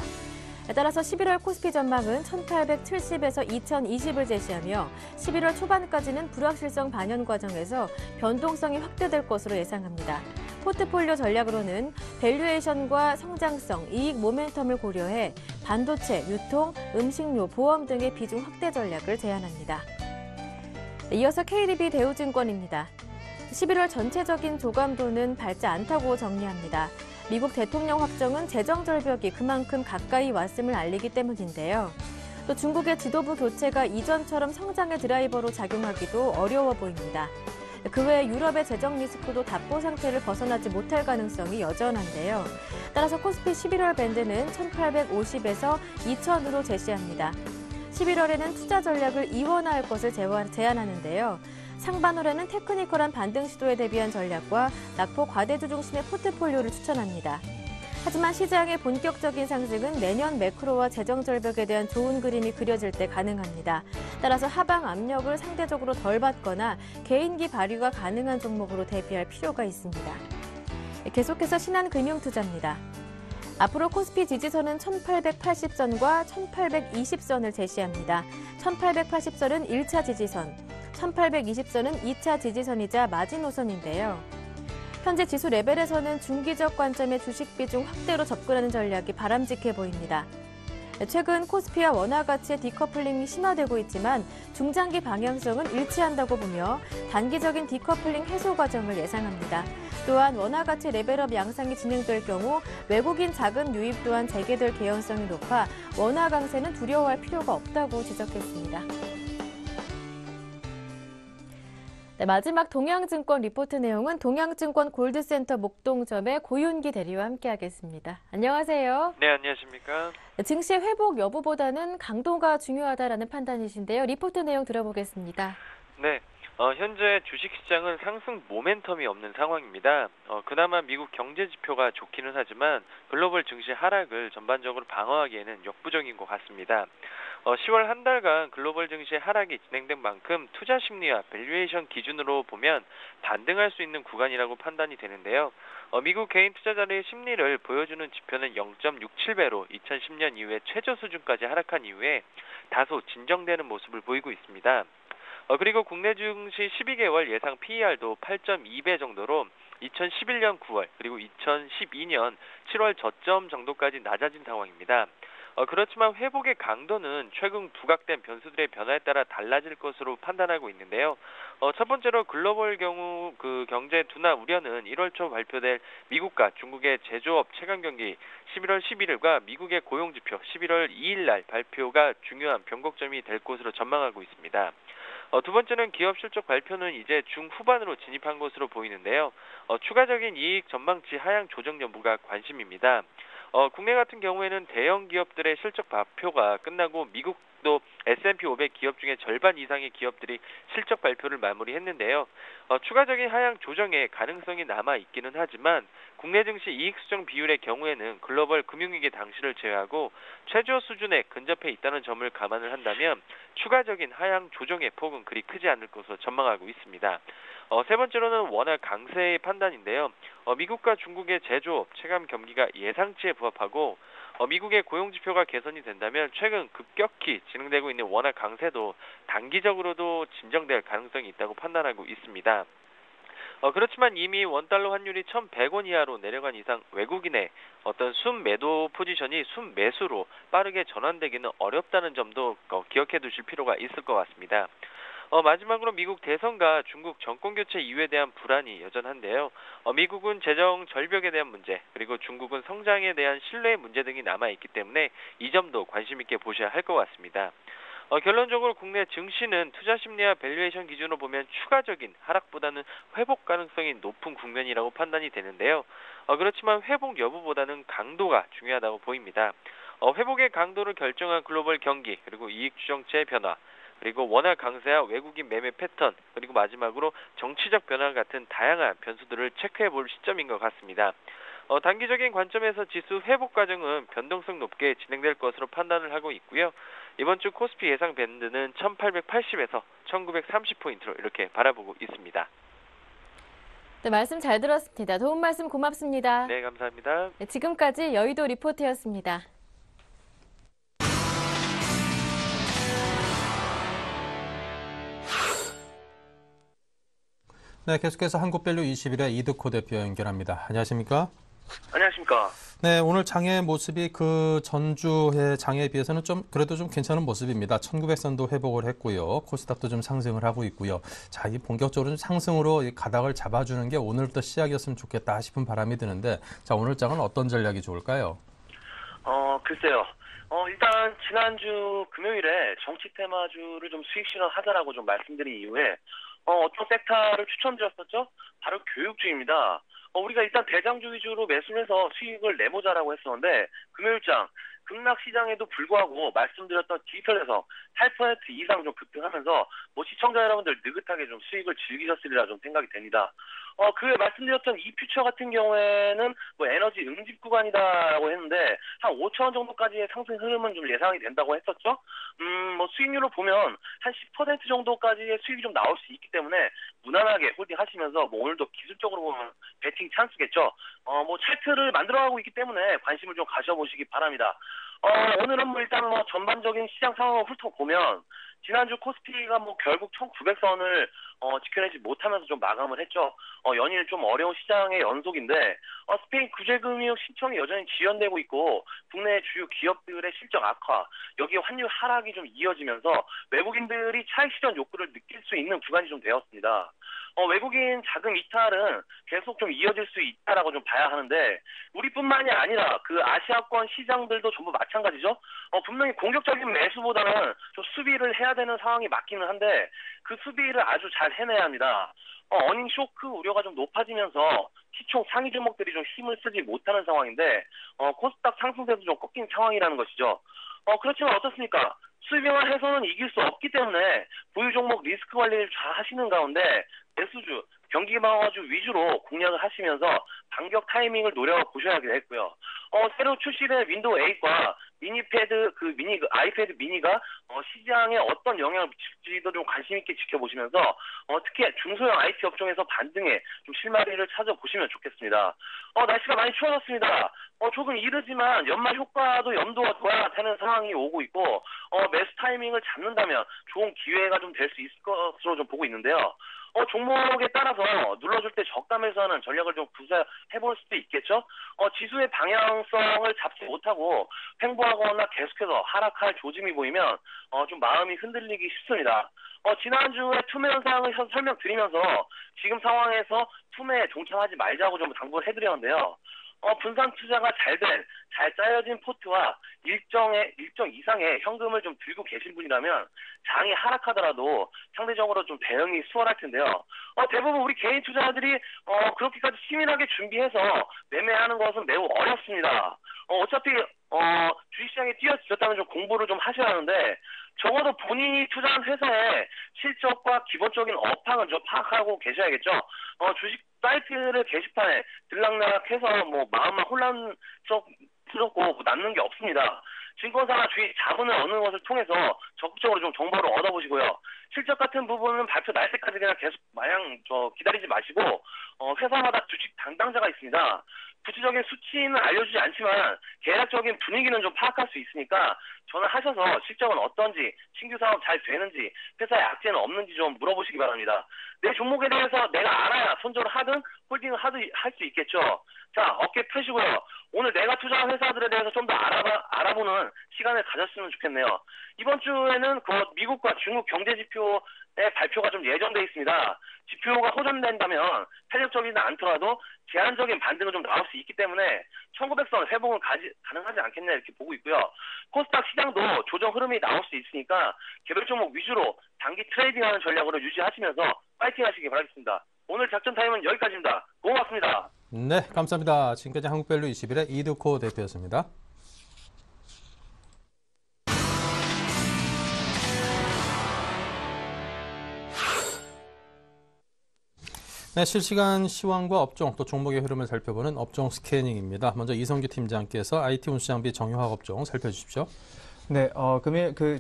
따라서 11월 코스피 전망은 1870에서 2020을 제시하며 11월 초반까지는 불확실성 반영 과정에서 변동성이 확대될 것으로 예상합니다. 포트폴리오 전략으로는 밸류에이션과 성장성, 이익 모멘텀을 고려해 반도체, 유통, 음식료, 보험 등의 비중 확대 전략을 제안합니다. 이어서 KDB 대우증권입니다. 11월 전체적인 조감도는 밝지 않다고 정리합니다. 미국 대통령 확정은 재정 절벽이 그만큼 가까이 왔음을 알리기 때문인데요. 또 중국의 지도부 교체가 이전처럼 성장의 드라이버로 작용하기도 어려워 보입니다. 그 외 유럽의 재정 리스크도 답보 상태를 벗어나지 못할 가능성이 여전한데요. 따라서 코스피 11월 밴드는 1850에서 2000으로 제시합니다. 11월에는 투자 전략을 이원화할 것을 제안하는데요. 상반월에는 테크니컬한 반등 시도에 대비한 전략과 낙폭 과대주 중심의 포트폴리오를 추천합니다. 하지만 시장의 본격적인 상승은 내년 매크로와 재정 절벽에 대한 좋은 그림이 그려질 때 가능합니다. 따라서 하방 압력을 상대적으로 덜 받거나 개인기 발휘가 가능한 종목으로 대비할 필요가 있습니다. 계속해서 신한금융투자입니다. 앞으로 코스피 지지선은 1880선과 1820선을 제시합니다. 1880선은 1차 지지선, 1820선은 2차 지지선이자 마지노선인데요. 현재 지수 레벨에서는 중기적 관점의 주식 비중 확대로 접근하는 전략이 바람직해 보입니다. 최근 코스피와 원화 가치의 디커플링이 심화되고 있지만 중장기 방향성은 일치한다고 보며 단기적인 디커플링 해소 과정을 예상합니다. 또한 원화 가치 레벨업 양상이 진행될 경우 외국인 자금 유입 또한 재개될 개연성이 높아 원화 강세는 두려워할 필요가 없다고 지적했습니다. 네, 마지막 동양증권 리포트 내용은 동양증권 골드센터 목동점의 고윤기 대리와 함께하겠습니다. 안녕하세요. 네, 안녕하십니까. 증시 회복 여부보다는 강도가 중요하다라는 판단이신데요. 리포트 내용 들어보겠습니다. 네, 현재 주식시장은 상승 모멘텀이 없는 상황입니다. 그나마 미국 경제 지표가 좋기는 하지만 글로벌 증시 하락을 전반적으로 방어하기에는 역부족인 것 같습니다. 10월 한 달간 글로벌 증시 하락이 진행된 만큼 투자 심리와 밸류에이션 기준으로 보면 반등할 수 있는 구간이라고 판단이 되는데요. 미국 개인 투자자들의 심리를 보여주는 지표는 0.67배로 2010년 이후에 최저 수준까지 하락한 이후에 다소 진정되는 모습을 보이고 있습니다. 그리고 국내 증시 12개월 예상 PER도 8.2배 정도로 2011년 9월 그리고 2012년 7월 저점 정도까지 낮아진 상황입니다. 그렇지만 회복의 강도는 최근 부각된 변수들의 변화에 따라 달라질 것으로 판단하고 있는데요. 첫 번째로 글로벌 경우 경제 둔화 우려는 1월 초 발표될 미국과 중국의 제조업 체감 경기 11월 11일과 미국의 고용 지표 11월 2일 날 발표가 중요한 변곡점이 될 것으로 전망하고 있습니다. 두 번째는 기업 실적 발표는 이제 중후반으로 진입한 것으로 보이는데요. 추가적인 이익 전망치 하향 조정 여부가 관심입니다. 국내 같은 경우에는 대형 기업들의 실적 발표가 끝나고 미국도 S&P 500 기업 중에 절반 이상의 기업들이 실적 발표를 마무리했는데요. 추가적인 하향 조정의 가능성이 남아 있기는 하지만 국내 증시 이익 수정 비율의 경우에는 글로벌 금융위기 당시를 제외하고 최저 수준에 근접해 있다는 점을 감안을 한다면 추가적인 하향 조정의 폭은 그리 크지 않을 것으로 전망하고 있습니다. 세 번째로는 원화 강세의 판단인데요. 미국과 중국의 제조업 체감 경기가 예상치에 부합하고 미국의 고용 지표가 개선이 된다면 최근 급격히 진행되고 있는 원화 강세도 단기적으로도 진정될 가능성이 있다고 판단하고 있습니다. 그렇지만 이미 원달러 환율이 1,100원 이하로 내려간 이상 외국인의 어떤 순매도 포지션이 순매수로 빠르게 전환되기는 어렵다는 점도 기억해 두실 필요가 있을 것 같습니다. 마지막으로 미국 대선과 중국 정권교체 이유에 대한 불안이 여전한데요. 미국은 재정 절벽에 대한 문제, 그리고 중국은 성장에 대한 신뢰의 문제 등이 남아있기 때문에 이 점도 관심 있게 보셔야 할 것 같습니다. 결론적으로 국내 증시는 투자 심리와 밸류에이션 기준으로 보면 추가적인 하락보다는 회복 가능성이 높은 국면이라고 판단이 되는데요. 그렇지만 회복 여부보다는 강도가 중요하다고 보입니다. 회복의 강도를 결정한 글로벌 경기, 그리고 이익 추정체의 변화, 그리고 원화 강세와 외국인 매매 패턴, 그리고 마지막으로 정치적 변화 같은 다양한 변수들을 체크해 볼 시점인 것 같습니다. 단기적인 관점에서 지수 회복 과정은 변동성 높게 진행될 것으로 판단을 하고 있고요. 이번 주 코스피 예상 밴드는 1880에서 1930포인트로 이렇게 바라보고 있습니다. 네, 말씀 잘 들었습니다. 도움 말씀 고맙습니다. 네, 감사합니다. 네, 지금까지 여의도 리포트였습니다. 네, 계속해서 한국밸류 21의 이득호 대표 연결합니다. 안녕하십니까? 안녕하십니까. 네, 오늘 장의 모습이 그 전주의 장에 비해서는 그래도 좀 괜찮은 모습입니다. 1900선도 회복을 했고요. 코스닥도 좀 상승을 하고 있고요. 자, 이 본격적으로 좀 상승으로 이 가닥을 잡아주는 게 오늘부터 시작이었으면 좋겠다 싶은 바람이 드는데, 자, 오늘 장은 어떤 전략이 좋을까요? 글쎄요. 일단 지난주 금요일에 정치 테마주를 좀 수익 실현하자라고 좀 말씀드린 이후에 어떤 섹터를 추천드렸었죠? 바로 교육주입니다. 우리가 일단 대장주 위주로 매수를 해서 수익을 내보자라고 했었는데 금요일장 급락시장에도 불구하고 말씀드렸던 디지털에서 8% 이상 좀 급등하면서 시청자 여러분들 느긋하게 좀 수익을 즐기셨으리라 좀 생각이 됩니다. 그 말씀드렸던 이 퓨처 같은 경우에는 뭐 에너지 응집 구간이다라고 했는데 한 5,000원 정도까지의 상승 흐름은 좀 예상이 된다고 했었죠. 뭐 수익률로 보면 한 10% 정도까지의 수익이 좀 나올 수 있기 때문에 무난하게 홀딩하시면서 뭐 오늘도 기술적으로 보면 배팅 찬스겠죠. 뭐 차트를 만들어가고 있기 때문에 관심을 좀 가져보시기 바랍니다. 오늘은 뭐 일단 뭐 전반적인 시장 상황을 훑어보면 지난주 코스피가 뭐 결국 1900선을 지켜내지 못하면서 좀 마감을 했죠. 연일 좀 어려운 시장의 연속인데 스페인 구제금융 신청이 여전히 지연되고 있고 국내 주요 기업들의 실적 악화, 여기에 환율 하락이 좀 이어지면서 외국인들이 차익 실현 욕구를 느낄 수 있는 구간이 좀 되었습니다. 외국인 자금 이탈은 계속 좀 이어질 수 있다라고 좀 봐야 하는데 우리뿐만이 아니라 그 아시아권 시장들도 전부 마찬가지죠. 분명히 공격적인 매수보다는 좀 수비를 해야 되는 상황이 맞기는 한데 그 수비를 아주 잘 해내야 합니다. 어닝 쇼크 우려가 좀 높아지면서 시총 상위 종목들이 좀 힘을 쓰지 못하는 상황인데 코스닥 상승세도 좀 꺾인 상황이라는 것이죠. 그렇지만 어떻습니까? 수비만 해서는 이길 수 없기 때문에 보유 종목 리스크 관리를 잘 하시는 가운데 매수주, 경기 방어주 위주로 공략을 하시면서 반격 타이밍을 노려보셔야겠고요. 새로 출시된 윈도우 8과 아이패드 미니가 시장에 어떤 영향을 미칠지도 좀 관심 있게 지켜보시면서 특히 중소형 IT 업종에서 반등에 좀 실마리를 찾아보시면 좋겠습니다. 날씨가 많이 추워졌습니다. 조금 이르지만 연말 효과도 염두에 둬야 되는 상황이 오고 있고 매수 타이밍을 잡는다면 좋은 기회가 좀 될 수 있을 것으로 좀 보고 있는데요. 종목에 따라서 눌러줄 때 저감에서 하는 전략을 좀 구사해볼 수도 있겠죠. 지수의 방향성을 잡지 못하고 횡보하거나 계속해서 하락할 조짐이 보이면 좀 마음이 흔들리기 쉽습니다. 지난주에 투매 현상을 설명드리면서 지금 상황에서 투매에 동참하지 말자고 좀 당부를 해드렸는데요. 분산 투자가 잘 짜여진 포트와 일정 이상의 현금을 좀 들고 계신 분이라면 장이 하락하더라도 상대적으로 좀 대응이 수월할 텐데요. 대부분 우리 개인 투자자들이 그렇게까지 치밀하게 준비해서 매매하는 것은 매우 어렵습니다. 어차피 주식시장에 뛰어들었다면 좀 공부를 좀 하셔야 하는데 적어도 본인이 투자한 회사의 실적과 기본적인 업황은 좀 파악하고 계셔야겠죠. 주식 사이트를 게시판에 들락날락해서 뭐 마음만 혼란스럽고 남는 게 없습니다. 증권사나 주식 자문을 얻는 것을 통해서 적극적으로 좀 정보를 얻어보시고요. 실적 같은 부분은 발표 날 때까지 그냥 계속 마냥 기다리지 마시고 회사마다 주식 담당자가 있습니다. 구체적인 수치는 알려주지 않지만 계략적인 분위기는 좀 파악할 수 있으니까 전화하셔서 실적은 어떤지, 신규 사업 잘 되는지, 회사에 악재는 없는지 좀 물어보시기 바랍니다. 내 종목에 대해서 내가 알아야 손절을 하든 홀딩을 하든 할 수 있겠죠. 자, 어깨 펴시고요. 오늘 내가 투자한 회사들에 대해서 좀 더 알아보는 시간을 가졌으면 좋겠네요. 이번 주에는 미국과 중국 경제 지표의 발표가 좀 예정돼 있습니다. 지표가 호전된다면 탄력적이지 않더라도 제한적인 반등은 좀 나올 수 있기 때문에 1900선 회복은 가능하지 않겠냐 이렇게 보고 있고요. 코스닥 시장도 조정 흐름이 나올 수 있으니까 개별 종목 위주로 단기 트레이딩하는 전략으로 유지하시면서 파이팅 하시기 바라겠습니다. 오늘 작전 타임은 여기까지입니다. 고맙습니다. 네, 감사합니다. 지금까지 한국밸류 21의 이두코 대표였습니다. 네, 실시간 시황과 업종 또 종목의 흐름을 살펴보는 업종 스캐닝입니다. 먼저 이성규 팀장께서 IT 운수장비 정유화학 업종 살펴주십시오. 네,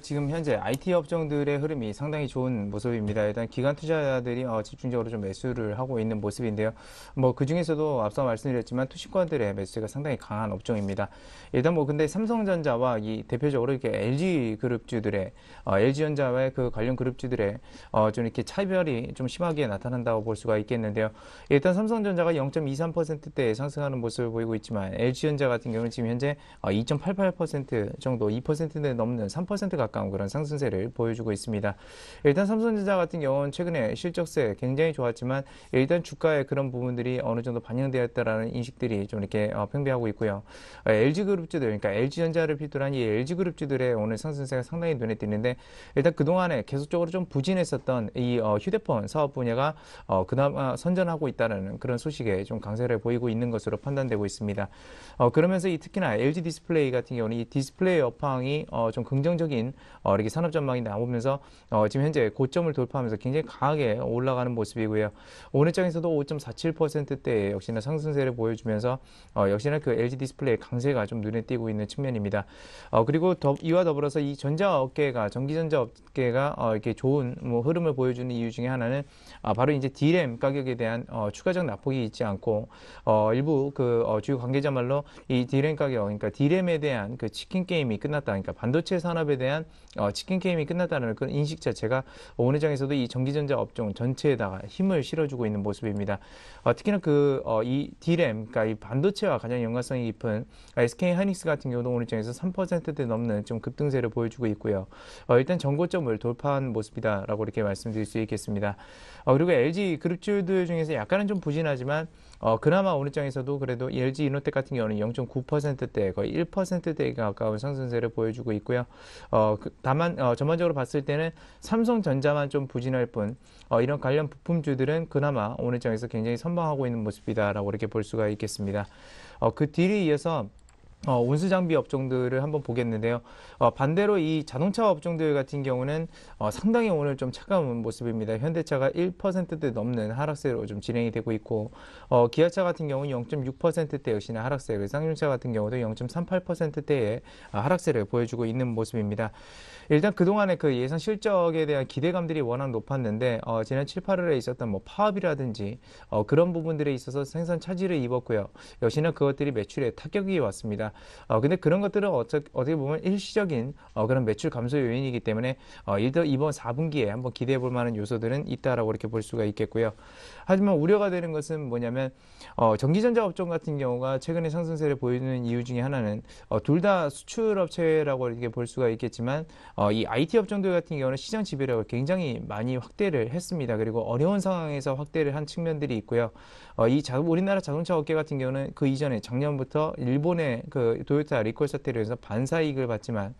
지금 현재 IT 업종들의 흐름이 상당히 좋은 모습입니다. 일단 기관 투자자들이 집중적으로 좀 매수를 하고 있는 모습인데요. 그 중에서도 앞서 말씀드렸지만 투신권들의 매수가 상당히 강한 업종입니다. 일단 근데 삼성전자와 이 대표적으로 이렇게 LG 그룹주들의 LG전자와의 그 관련 그룹주들의 좀 이렇게 차별이 좀 심하게 나타난다고 볼 수가 있겠는데요. 일단 삼성전자가 0.23%대 상승하는 모습을 보이고 있지만 LG전자 같은 경우는 지금 현재 2.88% 정도 2% 넘는 3% 가까운 그런 상승세를 보여주고 있습니다. 일단 삼성전자 같은 경우는 최근에 실적세 굉장히 좋았지만 일단 주가에 그런 부분들이 어느 정도 반영되었다라는 인식들이 좀 이렇게 팽배하고 있고요. LG그룹주들, 그러니까 LG전자를 필두로 한 이 LG그룹주들의 오늘 상승세가 상당히 눈에 띄는데 일단 그동안에 계속적으로 좀 부진했었던 이 휴대폰 사업 분야가 그나마 선전하고 있다는 그런 소식에 좀 강세를 보이고 있는 것으로 판단되고 있습니다. 그러면서 특히나 LG 디스플레이 같은 경우는 이 디스플레이 업황이 굉장히 좀 긍정적인 이렇게 산업 전망이 나오면서 지금 현재 고점을 돌파하면서 굉장히 강하게 올라가는 모습이고요. 오늘 장에서도 5.47%대 역시나 상승세를 보여주면서 역시나 그 LG 디스플레이 강세가 좀 눈에 띄고 있는 측면입니다. 그리고 이와 더불어서 이 전자업계가 전기전자업계가 이렇게 좋은 뭐 흐름을 보여주는 이유 중에 하나는 바로 이제 D램 가격에 대한 추가적 낙폭이 있지 않고 일부 그 주요 관계자 말로 이 D램 가격, 그러니까 D램에 대한 그 치킨 게임이 끝났다, 그러니까 반도체 산업에 대한 치킨 게임이 끝났다는 그 인식 자체가 오늘 장에서도 이 전기전자 업종 전체에다가 힘을 실어주고 있는 모습입니다. 특히나 이 D램, 그러니까 이 반도체와 가장 연관성이 깊은 SK 하이닉스 같은 경우도 오늘 장에서 3%대 넘는 좀 급등세를 보여주고 있고요. 일단 전고점을 돌파한 모습이다라고 이렇게 말씀드릴 수 있겠습니다. 그리고 LG 그룹주들 중에서 약간은 좀 부진하지만 그나마 오늘 장에서도 그래도 LG 이노텍 같은 경우는 0.9%대 거의 1%대에 가까운 상승세를 보여주고 있고요. 다만 전반적으로 봤을 때는 삼성전자만 좀 부진할 뿐 이런 관련 부품주들은 그나마 오늘 장에서 굉장히 선방하고 있는 모습이다라고 이렇게 볼 수가 있겠습니다. 그 뒤를 이어서 운수장비 업종들을 한번 보겠는데요. 반대로 이 자동차 업종들 같은 경우는 상당히 오늘 좀 차가운 모습입니다. 현대차가 1%대 넘는 하락세로 좀 진행이 되고 있고, 기아차 같은 경우는 0.6%대 역시나 하락세, 쌍용차 같은 경우도 0.38%대의 하락세를 보여주고 있는 모습입니다. 일단 그동안의 그 예상 실적에 대한 기대감들이 워낙 높았는데 지난 7, 8월에 있었던 뭐 파업이라든지 그런 부분들에 있어서 생산 차질을 입었고요. 역시나 그것들이 매출에 타격이 왔습니다. 근데 그런 것들은 어떻게 보면 일시적인 그런 매출 감소 요인이기 때문에 이번 4분기에 한번 기대해 볼 만한 요소들은 있다라고 이렇게 볼 수가 있겠고요. 하지만 우려가 되는 것은 뭐냐면 전기전자 업종 같은 경우가 최근에 상승세를 보이는 이유 중에 하나는 둘 다 수출 업체라고 이렇게 볼 수가 있겠지만 이 IT 업종들 같은 경우는 시장 지배력을 굉장히 많이 확대를 했습니다. 그리고 어려운 상황에서 확대를 한 측면들이 있고요. 우리나라 자동차 업계 같은 경우는 그 이전에 작년부터 일본의 그 도요타 리콜 사태로 해서 반사이익을 받지만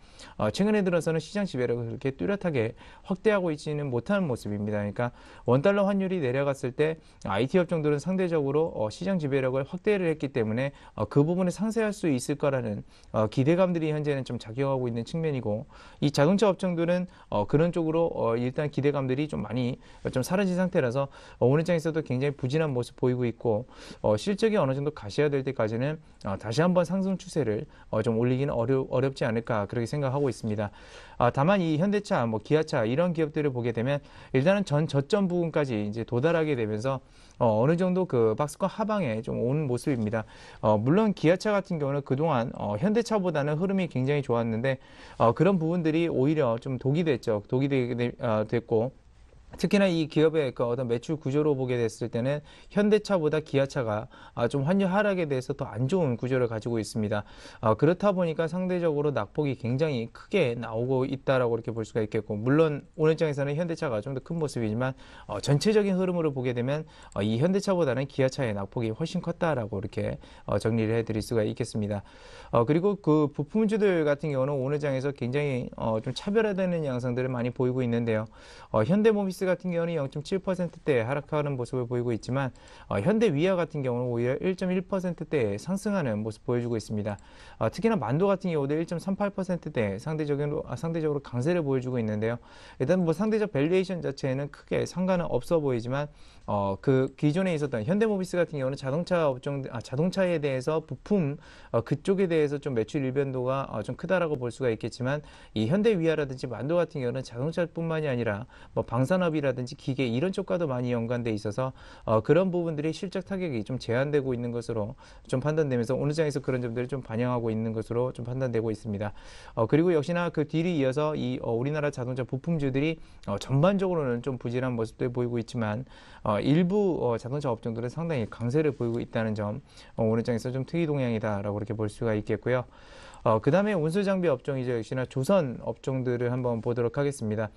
최근에 들어서는 시장 지배력을 그렇게 뚜렷하게 확대하고 있지는 못하는 모습입니다. 그러니까 원달러 환율이 내려갔을 때 IT 업종들은 상대적으로 시장 지배력을 확대를 했기 때문에 그 부분을 상쇄할 수 있을 거라는 기대감들이 현재는 좀 작용하고 있는 측면이고, 이 자동차 업종들은 그런 쪽으로 일단 기대감들이 좀 많이 좀 사라진 상태라서 오늘 장에서도 굉장히 부진한 모습 보이고 있고, 실적이 어느 정도 가셔야 될 때까지는 다시 한번 상승 추세를 좀 올리기는 어렵지 않을까 그렇게 생각하고 있습니다. 다만 이 현대차, 뭐 기아차 이런 기업들을 보게 되면 일단은 전 저점 부분까지 이제 도달하게 되면서 어느 정도 그 박스권 하방에 좀 오는 모습입니다. 물론 기아차 같은 경우는 그동안 현대차보다는 흐름이 굉장히 좋았는데 그런 부분들이 오히려 좀 독이 됐고, 특히나 이 기업의 그 어떤 매출 구조로 보게 됐을 때는 현대차보다 기아차가 좀 환율 하락에 대해서 더 안 좋은 구조를 가지고 있습니다. 그렇다 보니까 상대적으로 낙폭이 굉장히 크게 나오고 있다라고 이렇게 볼 수가 있겠고, 물론 오늘 장에서는 현대차가 좀 더 큰 모습이지만 전체적인 흐름으로 보게 되면 이 현대차보다는 기아차의 낙폭이 훨씬 컸다라고 이렇게 정리를 해드릴 수가 있겠습니다. 그리고 그 부품주들 같은 경우는 오늘 장에서 굉장히 좀 차별화되는 양상들을 많이 보이고 있는데요. 현대모비스 같은 경우는 0.7%대 하락하는 모습을 보이고 있지만 현대위아 같은 경우는 오히려 1.1%대 상승하는 모습 보여주고 있습니다. 특히나 만도 같은 경우도 1.38%대 상대적으로 강세를 보여주고 있는데요. 일단 뭐 상대적 밸류에이션 자체에는 크게 상관은 없어 보이지만 그 기존에 있었던 현대모비스 같은 경우는 자동차에 대해서 부품 그쪽에 대해서 좀 매출 일변도가 좀 크다라고 볼 수가 있겠지만, 이 현대위아라든지 만도 같은 경우는 자동차뿐만이 아니라 뭐 방산업이라든지 기계 이런 쪽과도 많이 연관돼 있어서 그런 부분들이 실적 타격이 좀 제한되고 있는 것으로 좀 판단되면서 오늘 장에서 그런 점들을 좀 반영하고 있는 것으로 좀 판단되고 있습니다. 그리고 역시나 그 뒤를 이어서 이 우리나라 자동차 부품주들이 전반적으로는 좀 부진한 모습들 보이고 있지만 일부 자동차 업종들은 상당히 강세를 보이고 있다는 점 오늘 장에서 좀 특이 동향이다라고 이렇게 볼 수가 있겠고요. 그 다음에 운수장비 업종이죠. 역시나 조선 업종들을 한번 보도록 하겠습니다.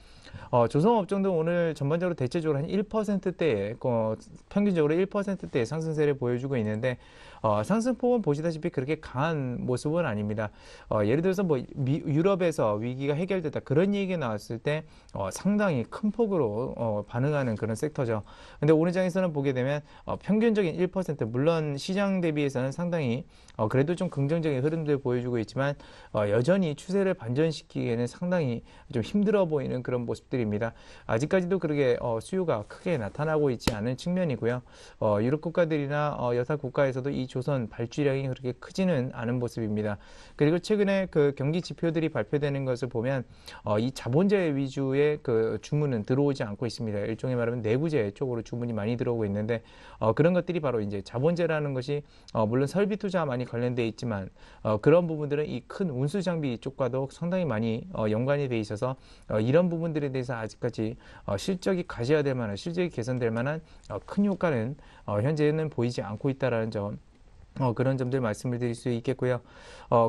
조선 업종도 오늘 전반적으로 대체적으로 한 1%대에 평균적으로 1%대의 상승세를 보여주고 있는데 상승폭은 보시다시피 그렇게 강한 모습은 아닙니다. 예를 들어서 뭐 유럽에서 위기가 해결됐다 그런 얘기가 나왔을 때 상당히 큰 폭으로 반응하는 그런 섹터죠. 근데 오늘 장에서는 보게 되면 평균적인 1%, 물론 시장 대비해서는 상당히 그래도 좀 긍정적인 흐름들 보여주고 있지만 있지만 여전히 추세를 반전시키기에는 상당히 좀 힘들어 보이는 그런 모습들입니다. 아직까지도 그렇게 수요가 크게 나타나고 있지 않은 측면이고요. 유럽 국가들이나 여타 국가에서도 이 조선 발주량이 그렇게 크지는 않은 모습입니다. 그리고 최근에 그 경기 지표들이 발표되는 것을 보면 이 자본재 위주의 그 주문은 들어오지 않고 있습니다. 일종의 말하면 내부재 쪽으로 주문이 많이 들어오고 있는데 그런 것들이 바로 이제 자본재라는 것이 물론 설비 투자와 많이 관련돼 있지만 그런 부분들은 이 큰 운수 장비 쪽과도 상당히 많이 연관이 돼 있어서 이런 부분들에 대해서 아직까지 실적이 가셔야될 만한, 실적이 개선될 만한 큰 효과는 현재는 보이지 않고 있다라는 점. 그런 점들 말씀을 드릴 수 있겠고요.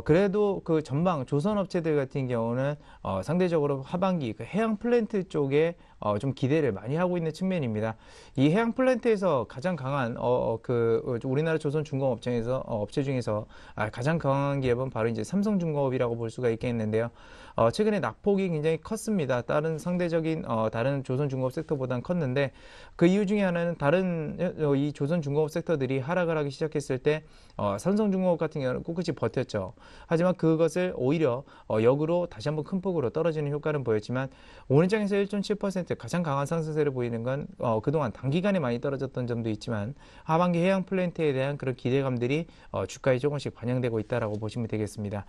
그래도 그 전방 조선 업체들 같은 경우는 상대적으로 하반기 그 해양 플랜트 쪽에 좀 기대를 많이 하고 있는 측면입니다. 이 해양 플랜트에서 가장 강한 우리나라 조선 중공업 업체 중에서 가장 강한 기업은 바로 이제 삼성중공업이라고 볼 수가 있겠는데요. 최근에 낙폭이 굉장히 컸습니다. 다른 상대적인 다른 조선중공업 섹터보다는 컸는데 그 이유 중에 하나는 다른 이 조선중공업 섹터들이 하락을 하기 시작했을 때 삼성중공업 같은 경우는 꿋꿋이 버텼죠. 하지만 그것을 오히려 역으로 다시 한번 큰 폭으로 떨어지는 효과는 보였지만 오늘장에서 1.7% 가장 강한 상승세를 보이는 건 그동안 단기간에 많이 떨어졌던 점도 있지만 하반기 해양 플랜트에 대한 그런 기대감들이 주가에 조금씩 반영되고 있다라고 보시면 되겠습니다.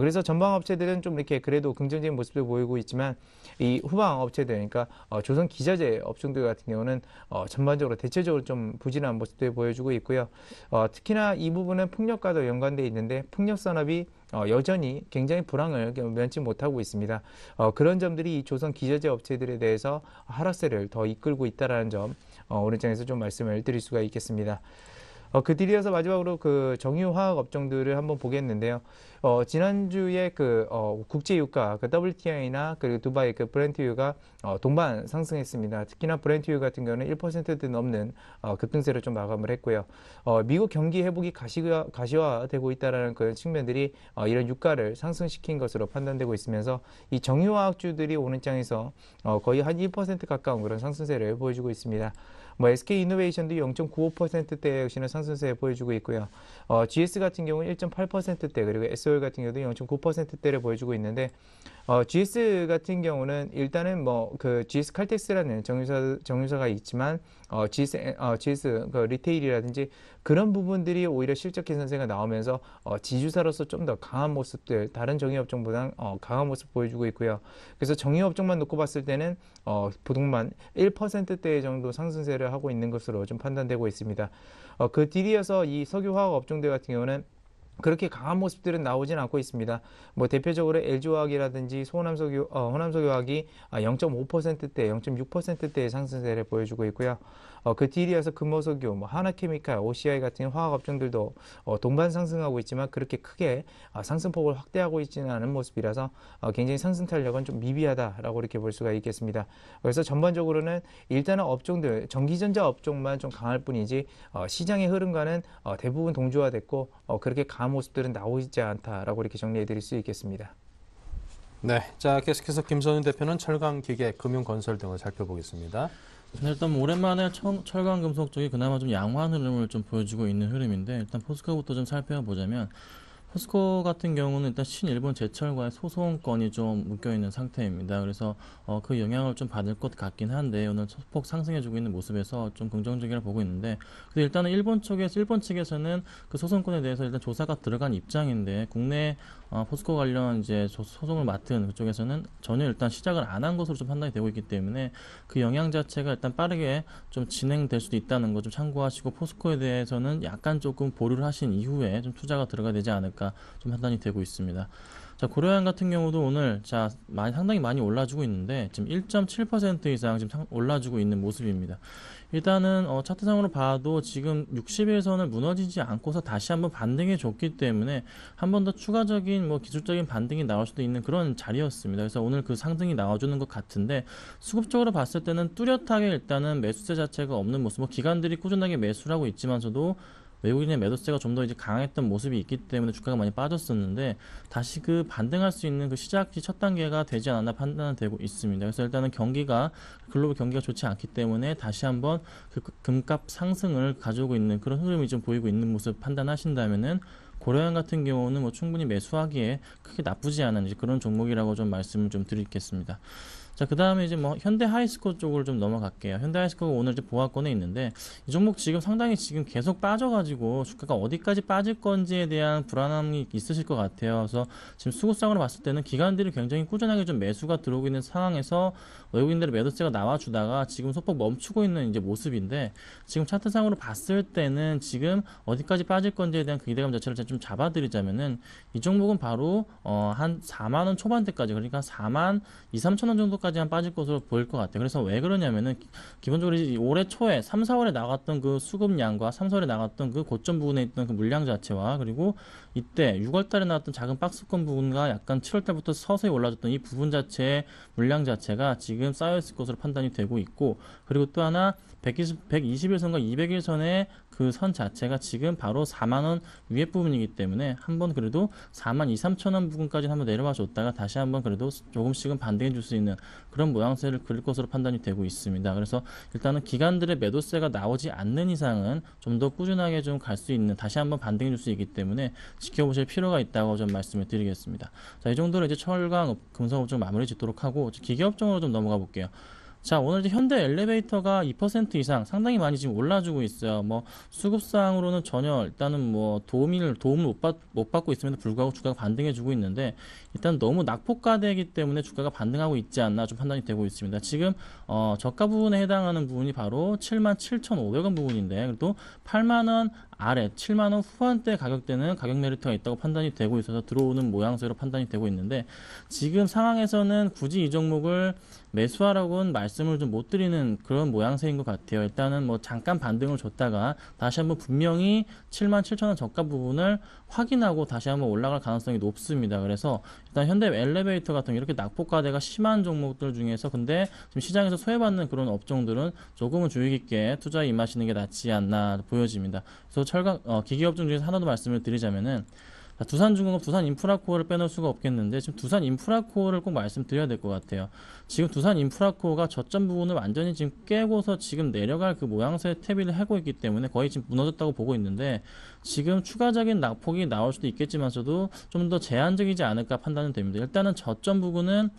그래서 전방 업체들은 좀 이렇게 그래도 긍정적인 모습을 보이고 있지만 이 후방 업체들, 그러니까 조선 기자재 업종들 같은 경우는 전반적으로 대체적으로 좀 부진한 모습들을 보여주고 있고요. 특히나 이 부분은 풍력과도 연관되어 있는데 풍력 산업이 여전히 굉장히 불황을 면치 못하고 있습니다. 그런 점들이 이 조선 기자재 업체들에 대해서 하락세를 더 이끌고 있다는 점 오늘 장에서 좀 말씀을 드릴 수가 있겠습니다. 그 뒤이어서 마지막으로 그 정유화학 업종들을 한번 보겠는데요. 지난주에 그 국제유가, 그 WTI나 그리고 두바이 그 브렌트유가 동반 상승했습니다. 특히나 브렌트유 같은 경우는 1% 넘는 급등세를 좀 마감을 했고요. 미국 경기 회복이 가시화되고 있다는 그런 측면들이 이런 유가를 상승시킨 것으로 판단되고 있으면서 이 정유화학주들이 오는 장에서 거의 한 1% 가까운 그런 상승세를 보여주고 있습니다. SK이노베이션도 0.95%대 역시나 상승세 보여주고 있고요. GS 같은 경우는 1.8%대, 그리고 SOL 같은 경우도 0.9%대를 보여주고 있는데 GS 같은 경우는 일단은 그 GS 칼텍스라는 정유사가 있지만 GS 그 리테일이라든지 그런 부분들이 오히려 실적 개선세가 나오면서 지주사로서 좀 더 강한 모습들, 다른 정유업종보다 강한 모습 보여주고 있고요. 그래서 정유업종만 놓고 봤을 때는 부동만 1%대 정도 상승세를 하고 있는 것으로 좀 판단되고 있습니다. 그 뒤이어서 이 석유화학 업종들 같은 경우는 그렇게 강한 모습들은 나오진 않고 있습니다. 대표적으로 LG화학이라든지 호남석유화학이 0.5%대, 0.6%대의 상승세를 보여주고 있고요. 그 뒤이어서 금호석유, 하나케미칼, OCI 같은 화학 업종들도 동반 상승하고 있지만 그렇게 크게 상승폭을 확대하고 있지는 않은 모습이라서 굉장히 상승 탄력은 좀 미비하다라고 이렇게 볼 수가 있겠습니다. 그래서 전반적으로는 일단은 업종들, 전기전자 업종만 좀 강할 뿐이지 시장의 흐름과는 대부분 동조화됐고 그렇게 강한 모습들은 나오지 않다라고 이렇게 정리해 드릴 수 있겠습니다. 네, 자 계속해서 김선윤 대표는 철강, 기계, 금융, 건설 등을 살펴보겠습니다. 일단 오랜만에 철강 금속 쪽이 그나마 좀 양호한 흐름을 좀 보여주고 있는 흐름인데 일단 포스코부터 좀 살펴보자면 포스코 같은 경우는 일단 신일본 제철과의 소송권이 좀 묶여있는 상태입니다. 그래서 그 영향을 좀 받을 것 같긴 한데 오늘 소폭 상승해주고 있는 모습에서 좀 긍정적이라고 보고 있는데 근데 일단은 일본 측에서는 그 소송권에 대해서 일단 조사가 들어간 입장인데 국내 포스코 관련 이제 소송을 맡은 그쪽에서는 전혀 일단 시작을 안 한 것으로 좀 판단이 되고 있기 때문에 그 영향 자체가 일단 빠르게 좀 진행될 수도 있다는 거 좀 참고하시고 포스코에 대해서는 약간 조금 보류를 하신 이후에 좀 투자가 들어가야 되지 않을까 좀 판단이 되고 있습니다. 자, 고려양 같은 경우도 오늘 상당히 많이 올라주고 있는데 지금 1.7% 이상 지금 올라주고 있는 모습입니다. 일단은 차트상으로 봐도 지금 60일선을 무너지지 않고서 다시 한번 반등해 줬기 때문에 한 번 더 추가적인 기술적인 반등이 나올 수도 있는 그런 자리였습니다. 그래서 오늘 그 상승이 나와주는 것 같은데 수급적으로 봤을 때는 뚜렷하게 일단은 매수세 자체가 없는 모습, 기관들이 꾸준하게 매수를 하고 있지만서도 외국인의 매도세가 좀 더 이제 강했던 모습이 있기 때문에 주가가 많이 빠졌었는데 다시 그 반등할 수 있는 그 시작이 첫 단계가 되지 않았나 판단은 되고 있습니다. 그래서 일단은 글로벌 경기가 좋지 않기 때문에 다시 한번 그 금값 상승을 가지고 있는 그런 흐름이 좀 보이고 있는 모습 판단하신다면은 고려형 같은 경우는 뭐 충분히 매수하기에 크게 나쁘지 않은 이제 그런 종목이라고 좀 말씀을 좀 드리겠습니다. 자, 그 다음에 이제 뭐 현대 하이스코 쪽으로 좀 넘어갈게요. 현대 하이스코가 오늘 이제 보합권에 있는데 이 종목 지금 상당히 지금 계속 빠져가지고 주가가 어디까지 빠질 건지에 대한 불안함이 있으실 것 같아요. 그래서 지금 수급상으로 봤을 때는 기관들이 굉장히 꾸준하게 좀 매수가 들어오고 있는 상황에서 외국인들의 매도세가 나와주다가 지금 소폭 멈추고 있는 이제 모습인데 지금 차트상으로 봤을 때는 지금 어디까지 빠질 건지에 대한 그 기대감 자체를 제가 좀 잡아드리자면은 이 종목은 바로 한 4만 원 초반대까지 그러니까 4만 2, 3천 원 정도 까지 한 빠질 것으로 보일 것 같아요. 그래서 왜 그러냐면은 기본적으로 올해 초에 3, 4월에 나갔던 그 수급량과 3, 4월에 나갔던 그 고점 부분에 있던 그 물량 자체와 그리고 이때 6월 달에 나왔던 작은 박스권 부분과 약간 7월 달부터 서서히 올라졌던 이 부분 자체의 물량 자체가 지금 쌓여있을 것으로 판단이 되고 있고 그리고 또 하나 120일선과 200일선의 그 선 자체가 지금 바로 4만원 위에 부분이기 때문에 한번 그래도 4만 2, 3천원 부분까지 한번 내려와 줬다가 다시 한번 그래도 조금씩은 반등해 줄 수 있는 그런 모양새를 그릴 것으로 판단이 되고 있습니다. 그래서 일단은 기관들의 매도세가 나오지 않는 이상은 좀 더 꾸준하게 좀 갈 수 있는 다시 한번 반등해 줄 수 있기 때문에 지켜보실 필요가 있다고 좀 말씀을 드리겠습니다. 자, 이 정도로 이제 철강 금속업종 마무리 짓도록 하고 기계업종으로 좀 넘어가 볼게요. 자, 오늘 이제 현대 엘리베이터가 2% 이상 상당히 많이 지금 올라주고 있어요. 뭐 수급상으로는 전혀 일단은 뭐 도움을 못 받고 있음에도 불구하고 주가가 반등해주고 있는데 일단 너무 낙폭가되기 때문에 주가가 반등하고 있지 않나 좀 판단이 되고 있습니다. 지금 저가 부분에 해당하는 부분이 바로 77,500원 부분인데 그래도 8만원 아래 7만원 후반대 가격대는 가격 메리트가 있다고 판단이 되고 있어서 들어오는 모양새로 판단이 되고 있는데 지금 상황에서는 굳이 이 종목을 매수하라고는 말씀을 좀 못 드리는 그런 모양새인 것 같아요. 일단은 뭐 잠깐 반등을 줬다가 다시 한번 분명히 77,000원 저가 부분을 확인하고 다시 한번 올라갈 가능성이 높습니다. 그래서 일단 현대 엘리베이터 같은 이렇게 낙폭과대가 심한 종목들 중에서 근데 지금 시장에서 소외받는 그런 업종들은 조금은 주의 깊게 투자에 임하시는 게 낫지 않나 보여집니다. 그래서 기계업종 중에서 하나 더 말씀을 드리자면은 두산중공업, 두산인프라코어를 빼놓을 수가 없겠는데 지금 두산인프라코어를 꼭 말씀드려야 될 것 같아요. 지금 두산인프라코어가 저점 부분을 완전히 지금 깨고서 지금 내려갈 그 모양새의 태비를 하고 있기 때문에 거의 지금 무너졌다고 보고 있는데 지금 추가적인 낙폭이 나올 수도 있겠지만서도 좀 더 제한적이지 않을까 판단은 됩니다. 일단은 저점 부분은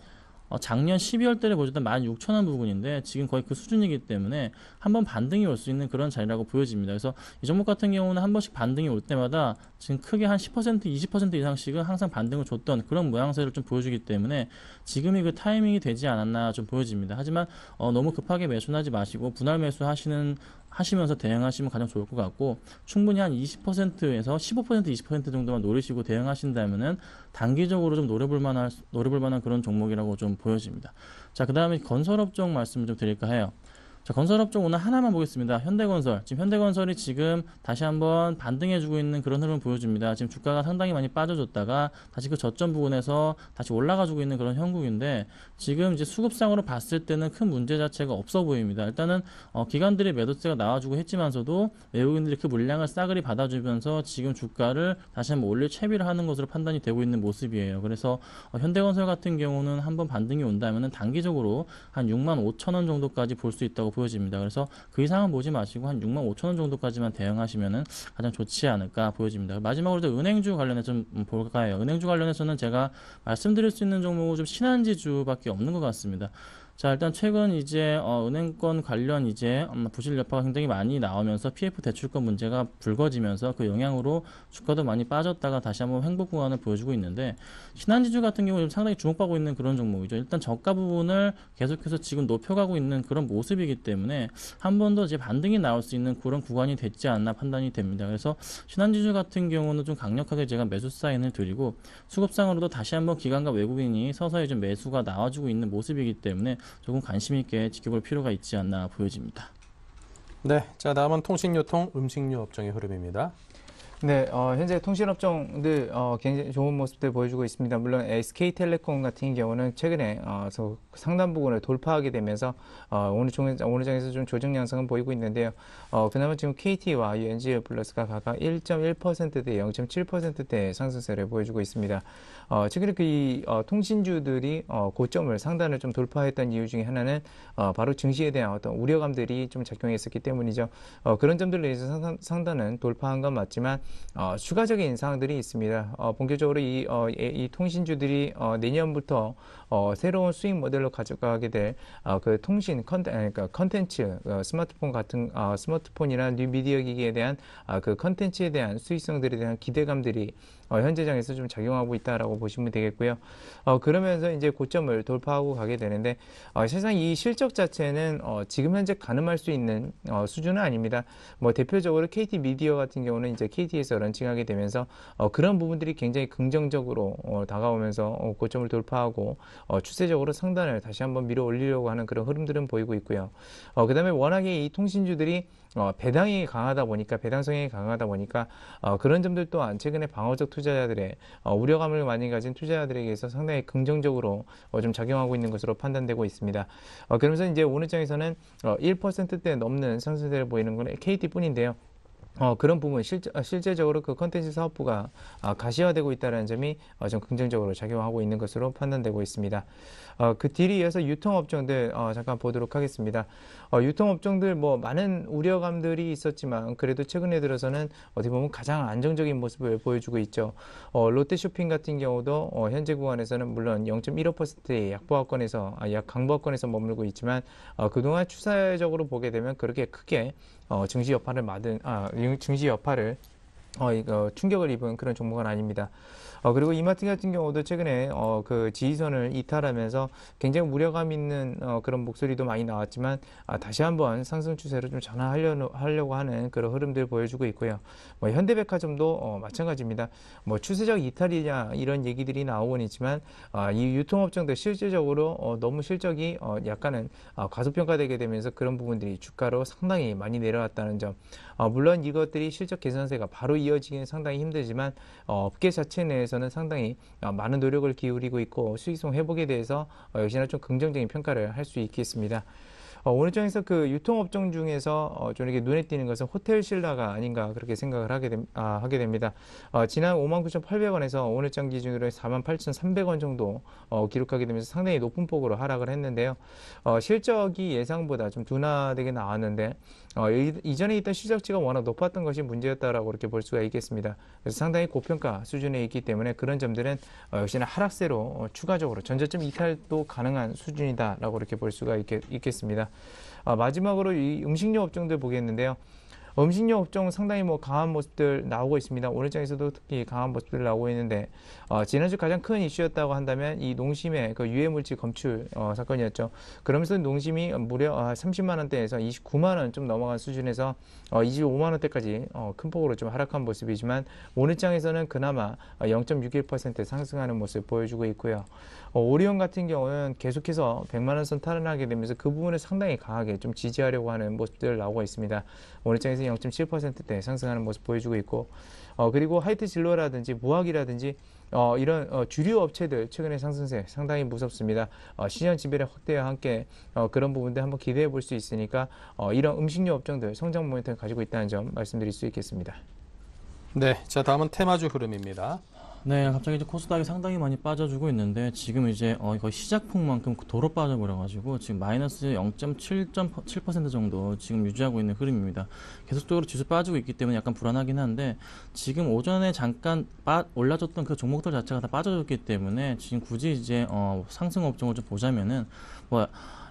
작년 12월 달에 보여줬던 16,000원 부분인데 지금 거의 그 수준이기 때문에 한번 반등이 올 수 있는 그런 자리라고 보여집니다. 그래서 이 종목 같은 경우는 한 번씩 반등이 올 때마다 지금 크게 한 10%, 20% 이상씩은 항상 반등을 줬던 그런 모양새를 좀 보여주기 때문에 지금이 그 타이밍이 되지 않았나 좀 보여집니다. 하지만 너무 급하게 매수는 하지 마시고 분할 매수 하시면서 대응하시면 가장 좋을 것 같고 충분히 한 20%에서 15%, 20% 정도만 노리시고 대응하신다면은 단기적으로 좀 노려볼 만한 그런 종목이라고 좀 보여집니다. 자, 그 다음에 건설업종 말씀을 좀 드릴까 해요. 자, 건설업종 오늘 하나만 보겠습니다. 현대건설. 지금 현대건설이 지금 다시 한번 반등해주고 있는 그런 흐름을 보여줍니다. 지금 주가가 상당히 많이 빠져줬다가 다시 그 저점 부분에서 다시 올라가주고 있는 그런 형국인데 지금 이제 수급상으로 봤을 때는 큰 문제 자체가 없어 보입니다. 일단은 기관들의 매도세가 나와주고 했지만서도 외국인들이 그 물량을 싸그리 받아주면서 지금 주가를 다시 한번 올릴 채비를 하는 것으로 판단이 되고 있는 모습이에요. 그래서 현대건설 같은 경우는 한번 반등이 온다면은 단기적으로 한 65,000원 정도까지 볼 수 있다고 보여집니다. 그래서 그 이상은 보지 마시고 한 65,000원 정도까지만 대응하시면은 가장 좋지 않을까 보여집니다. 마지막으로 은행주 관련해서 좀 볼까요? 은행주 관련해서는 제가 말씀드릴 수 있는 종목은 좀 신한지주밖에 없는 것 같습니다. 자, 일단 최근 이제 은행권 관련 이제 부실 여파가 굉장히 많이 나오면서 PF 대출권 문제가 불거지면서 그 영향으로 주가도 많이 빠졌다가 다시 한번 횡보 구간을 보여주고 있는데 신한지주 같은 경우 상당히 주목받고 있는 그런 종목이죠. 일단 저가 부분을 계속해서 지금 높여가고 있는 그런 모습이기 때문에 한 번 더 이제 반등이 나올 수 있는 그런 구간이 됐지 않나 판단이 됩니다. 그래서 신한지주 같은 경우는 좀 강력하게 제가 매수 사인을 드리고 수급상으로도 다시 한번 기관과 외국인이 서서히 좀 매수가 나와주고 있는 모습이기 때문에 조금 관심 있게 지켜볼 필요가 있지 않나 보여집니다. 네, 자 다음은 통신유통, 음식료 업종의 흐름입니다. 네, 현재 통신업종들 굉장히 좋은 모습들 보여주고 있습니다. 물론 SK텔레콤 같은 경우는 최근에 상단 부분을 돌파하게 되면서 오늘 장에서 좀 조정 양상은 보이고 있는데요. 그나마 지금 KT와 NG플러스가 각각 1.1%대 0.7%대 상승세를 보여주고 있습니다. 최근에 이 통신주들이 고점을 상단을 좀 돌파했던 이유 중에 하나는 바로 증시에 대한 어떤 우려감들이 좀 작용했었기 때문이죠. 그런 점들로 인해서 상단은 돌파한 건 맞지만 추가적인 인상들이 있습니다. 본격적으로 이 통신주들이 내년부터 새로운 수익 모델로 가져가게 될 그 통신 컨텐츠, 스마트폰 같은 스마트폰이나 뉴미디어 기기에 대한 그 컨텐츠에 대한 수익성들에 대한 기대감들이 현재장에서 좀 작용하고 있다라고 보시면 되겠고요. 그러면서 이제 고점을 돌파하고 가게 되는데 사실상 이 실적 자체는 지금 현재 가늠할 수 있는 수준은 아닙니다. 뭐 대표적으로 KT 미디어 같은 경우는 이제 KT에서 런칭하게 되면서 그런 부분들이 굉장히 긍정적으로 다가오면서 고점을 돌파하고 추세적으로 상단을 다시 한번 밀어 올리려고 하는 그런 흐름들은 보이고 있고요. 그다음에 워낙에 이 통신주들이 배당성이 강하다 보니까 그런 점들 또한 최근에 방어적 투자자들의 우려감을 많이 가진 투자자들에게서 상당히 긍정적으로 좀 작용하고 있는 것으로 판단되고 있습니다. 그러면서 이제 오늘 장에서는 1%대 넘는 상승세를 보이는 건 KT뿐인데요. 그런 부분 실제적으로 그 컨텐츠 사업부가 가시화되고 있다는 점이 좀 긍정적으로 작용하고 있는 것으로 판단되고 있습니다. 그 뒤에 이어서 유통업종들 잠깐 보도록 하겠습니다. 유통업종들 뭐 많은 우려감들이 있었지만 그래도 최근에 들어서는 어떻게 보면 가장 안정적인 모습을 보여주고 있죠. 롯데쇼핑 같은 경우도 현재 구간에서는 물론 0.15%의 약보합권에서 강보합권에서 머물고 있지만 그동안 추세적으로 보게 되면 그렇게 크게 증시 여파를 충격을 입은 그런 종목은 아닙니다. 그리고 이마트 같은 경우도 최근에 그 지지선을 이탈하면서 굉장히 우려감 있는 그런 목소리도 많이 나왔지만 다시 한번 상승 추세로 좀 전환하려고 하는 그런 흐름들 보여주고 있고요. 뭐 현대백화점도 마찬가지입니다. 뭐 추세적 이탈이냐 이런 얘기들이 나오곤 있지만 이 유통업종들 실질적으로 너무 실적이 약간은 과소평가되게 되면서 그런 부분들이 주가로 상당히 많이 내려왔다는 점. 물론 이것들이 실적 개선세가 바로 이어지기는 상당히 힘들지만 업계 자체 내에서는 상당히 많은 노력을 기울이고 있고 수익성 회복에 대해서 역시나 좀 긍정적인 평가를 할 수 있겠습니다. 오늘 장에서 그 유통업종 중에서 좀 이렇게 눈에 띄는 것은 호텔 신라가 아닌가 그렇게 생각을 하게 됩니다. 지난 59,800원에서 오늘 장 기준으로 48,300원 정도 기록하게 되면서 상당히 높은 폭으로 하락을 했는데요. 실적이 예상보다 좀 둔화되게 나왔는데 이전에 있던 실적치가 워낙 높았던 것이 문제였다라고 이렇게 볼 수가 있겠습니다. 그래서 상당히 고평가 수준에 있기 때문에 그런 점들은 역시나 하락세로 추가적으로 전저점 이탈도 가능한 수준이다라고 이렇게 볼 수가 있겠습니다. 마지막으로 이 음식료 업종들 보겠는데요. 음식료 업종 상당히 뭐 강한 모습들 나오고 있습니다. 오늘 장에서도 특히 강한 모습들 나오고 있는데 지난주 가장 큰 이슈였다고 한다면 이 농심의 그 유해물질 검출 사건이었죠. 그러면서 농심이 무려 30만 원대에서 29만 원 좀 넘어간 수준에서 25만 원대까지 큰 폭으로 좀 하락한 모습이지만 오늘 장에서는 그나마 0.61% 상승하는 모습 보여주고 있고요. 오리온 같은 경우는 계속해서 100만 원 선 탈환하게 되면서 그 부분을 상당히 강하게 좀 지지하려고 하는 모습들 나오고 있습니다. 오늘 장에서 0.7%대 상승하는 모습 보여주고 있고 그리고 하이트 진로라든지 무학이라든지 이런 주류 업체들 최근의 상승세 상당히 무섭습니다. 시장 지배력 확대와 함께 그런 부분들 한번 기대해 볼 수 있으니까 이런 음식료 업종들 성장 모멘텀을 가지고 있다는 점 말씀드릴 수 있겠습니다. 네, 자 다음은 테마주 흐름입니다. 네, 갑자기 이제 코스닥이 상당히 많이 빠져주고 있는데 지금 이제 거의 시작폭만큼 도로 빠져버려가지고 지금 마이너스 0.7% 정도 지금 유지하고 있는 흐름입니다. 계속적으로 지수 빠지고 있기 때문에 약간 불안하긴 한데 지금 오전에 잠깐 올라졌던 그 종목들 자체가 다 빠져줬기 때문에 지금 굳이 이제 상승 업종을 좀 보자면은 뭐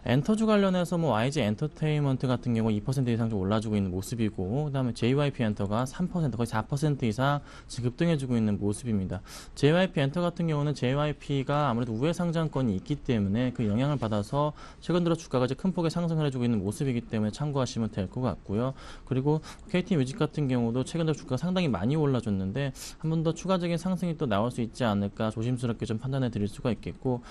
엔터주 관련해서 뭐 YG 엔터테인먼트 같은 경우 2% 이상 좀 올라주고 있는 모습이고 그다음에 JYP 엔터가 3% 거의 4% 이상 지금 급등해주고 있는 모습입니다. JYP 엔터 같은 경우는 JYP가 아무래도 우회 상장권이 있기 때문에 그 영향을 받아서 최근 들어 주가가 이제 큰 폭의 상승을 해주고 있는 모습이기 때문에 참고하시면 될 것 같고요. 그리고 KT 뮤직 같은 경우도 최근 들어 주가가 상당히 많이 올라줬는데 한 번 더 추가적인 상승이 또 나올 수 있지 않을까 조심스럽게 좀 판단해 드릴 수가 있겠고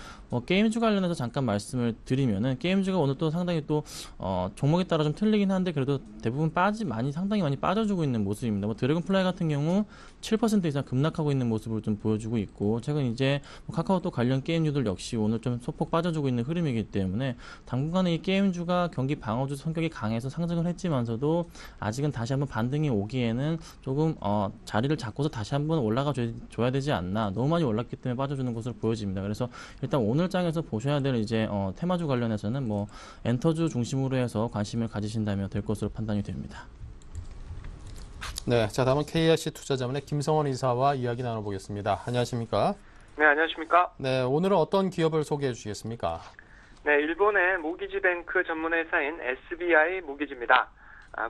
게임주 관련해서 잠깐 말씀을 드리면은 게임주가 오늘 또 상당히 또 종목에 따라 좀 틀리긴 한데 그래도 대부분 상당히 많이 빠져주고 있는 모습입니다. 뭐 드래곤플라이 같은 경우 7% 이상 급락하고 있는 모습을 좀 보여주고 있고, 최근 이제 뭐 카카오톡 관련 게임주들 역시 오늘 좀 소폭 빠져주고 있는 흐름이기 때문에 당분간은 이 게임주가 경기 방어주 성격이 강해서 상승을 했지만서도 아직은 다시 한번 반등이 오기에는 조금 자리를 잡고서 다시 한번 올라가 줘야 되지 않나. 너무 많이 올랐기 때문에 빠져주는 것으로 보여집니다. 그래서 일단 오늘 장에서 보셔야 될 이제 테마주 관련해서는 뭐 엔터주 중심으로 해서 관심을 가지신다면 될 것으로 판단이 됩니다. 네, 자 다음은 KRC 투자자문의 김성원 이사와 이야기 나눠보겠습니다. 안녕하십니까? 네, 안녕하십니까? 네, 오늘은 어떤 기업을 소개해 주시겠습니까? 네, 일본의 모기지 뱅크 전문 회사인 SBI 모기지입니다.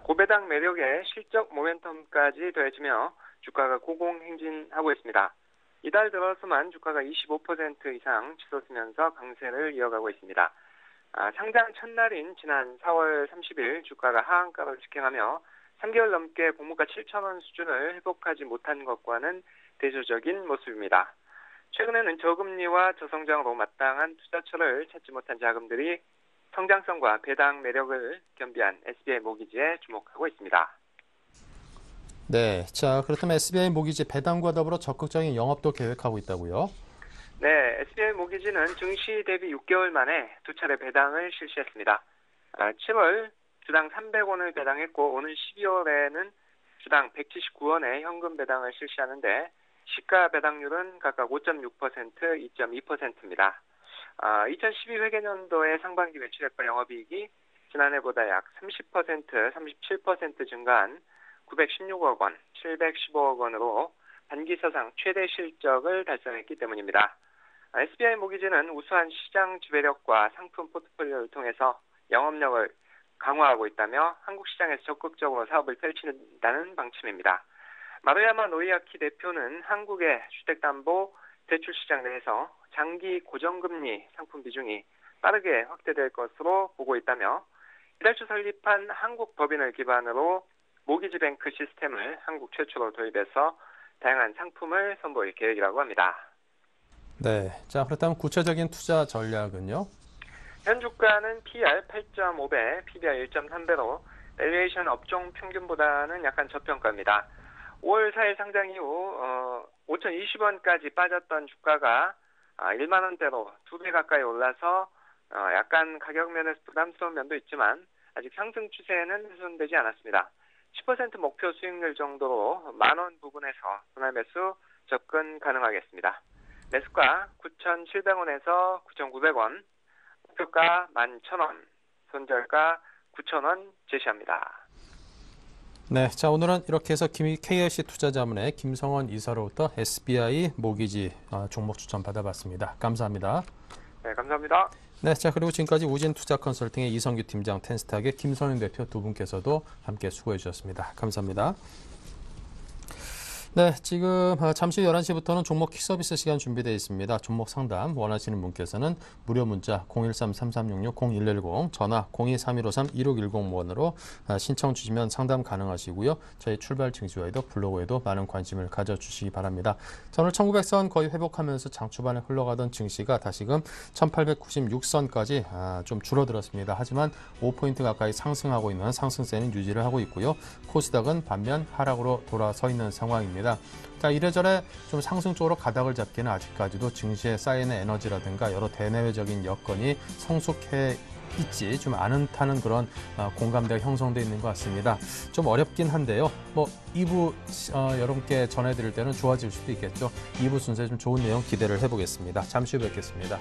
고배당 매력에 실적 모멘텀까지 더해지며 주가가 고공행진하고 있습니다. 이달 들어서만 주가가 25% 이상 치솟으면서 강세를 이어가고 있습니다. 상장 첫날인 지난 4월 30일 주가가 하한가를 직행하며 3개월 넘게 공모가 7,000원 수준을 회복하지 못한 것과는 대조적인 모습입니다. 최근에는 저금리와 저성장으로 마땅한 투자처를 찾지 못한 자금들이 성장성과 배당 매력을 겸비한 SBI 모기지에 주목하고 있습니다. 네, 자 그렇다면 SBI 모기지 배당과 더불어 적극적인 영업도 계획하고 있다고요? 네, SBI 모기지는 증시 대비 6개월 만에 두 차례 배당을 실시했습니다. 7월 주당 300원을 배당했고 오는 12월에는 주당 179원의 현금 배당을 실시하는데 시가 배당률은 각각 5.6%, 2.2%입니다. 2012 회계년도의 상반기 매출액과 영업이익이 지난해보다 약 30%, 37% 증가한 916억 원, 715억 원으로 반기 사상 최대 실적을 달성했기 때문입니다. SBI 모기지는 우수한 시장 지배력과 상품 포트폴리오를 통해서 영업력을 강화하고 있다며 한국 시장에서 적극적으로 사업을 펼친다는 방침입니다. 마루야마 노이아키 대표는 한국의 주택담보 대출 시장 내에서 장기 고정금리 상품 비중이 빠르게 확대될 것으로 보고 있다며 이달 초 설립한 한국 법인을 기반으로 모기지 뱅크 시스템을 한국 최초로 도입해서 다양한 상품을 선보일 계획이라고 합니다. 네, 자 그렇다면 구체적인 투자 전략은요? 현 주가는 PR 8.5배, PBR 1.3배로 밸류에이션 업종 평균보다는 약간 저평가입니다. 5월 4일 상장 이후 5,020원까지 빠졌던 주가가 1만 원대로 2배 가까이 올라서 약간 가격 면에서 부담스러운 면도 있지만 아직 상승 추세는 훼손되지 않았습니다. 10% 목표 수익률 정도로 만원 부근에서 분할 매수 접근 가능하겠습니다. 매수가 9,700원에서 9,900원, 목표가 11,000원, 손절가 9,000원 제시합니다. 네, 자 오늘은 이렇게 해서 KRC 투자자문의 김성원 이사로부터 SBI 모기지 종목 추천 받아봤습니다. 감사합니다. 네, 감사합니다. 네, 자 그리고 지금까지 우진투자컨설팅의 이성규 팀장, 텐스탁의 김선윤 대표 두 분께서도 함께 수고해 주셨습니다. 감사합니다. 네, 지금 잠시 후 11시부터는 종목 키서비스 시간 준비되어 있습니다. 종목 상담 원하시는 분께서는 무료 문자 013-3366-0110, 전화 023153-1610번으로 신청 주시면 상담 가능하시고요. 저희 출발 증시와에도 블로그에도 많은 관심을 가져주시기 바랍니다. 자, 오늘 1900선 거의 회복하면서 장 초반에 흘러가던 증시가 다시금 1896선까지 좀 줄어들었습니다. 하지만 5포인트 가까이 상승하고 있는 상승세는 유지를 하고 있고요. 코스닥은 반면 하락으로 돌아서 있는 상황입니다. 자, 이래저래 좀 상승 쪽으로 가닥을 잡기는 아직까지도 증시에 쌓이는 에너지라든가 여러 대내외적인 여건이 성숙해 있지 좀 않다는 그런 공감대가 형성되어 있는 것 같습니다. 좀 어렵긴 한데요. 2부 여러분께 전해드릴 때는 좋아질 수도 있겠죠. 2부 순서에 좀 좋은 내용 기대를 해보겠습니다. 잠시 후 뵙겠습니다.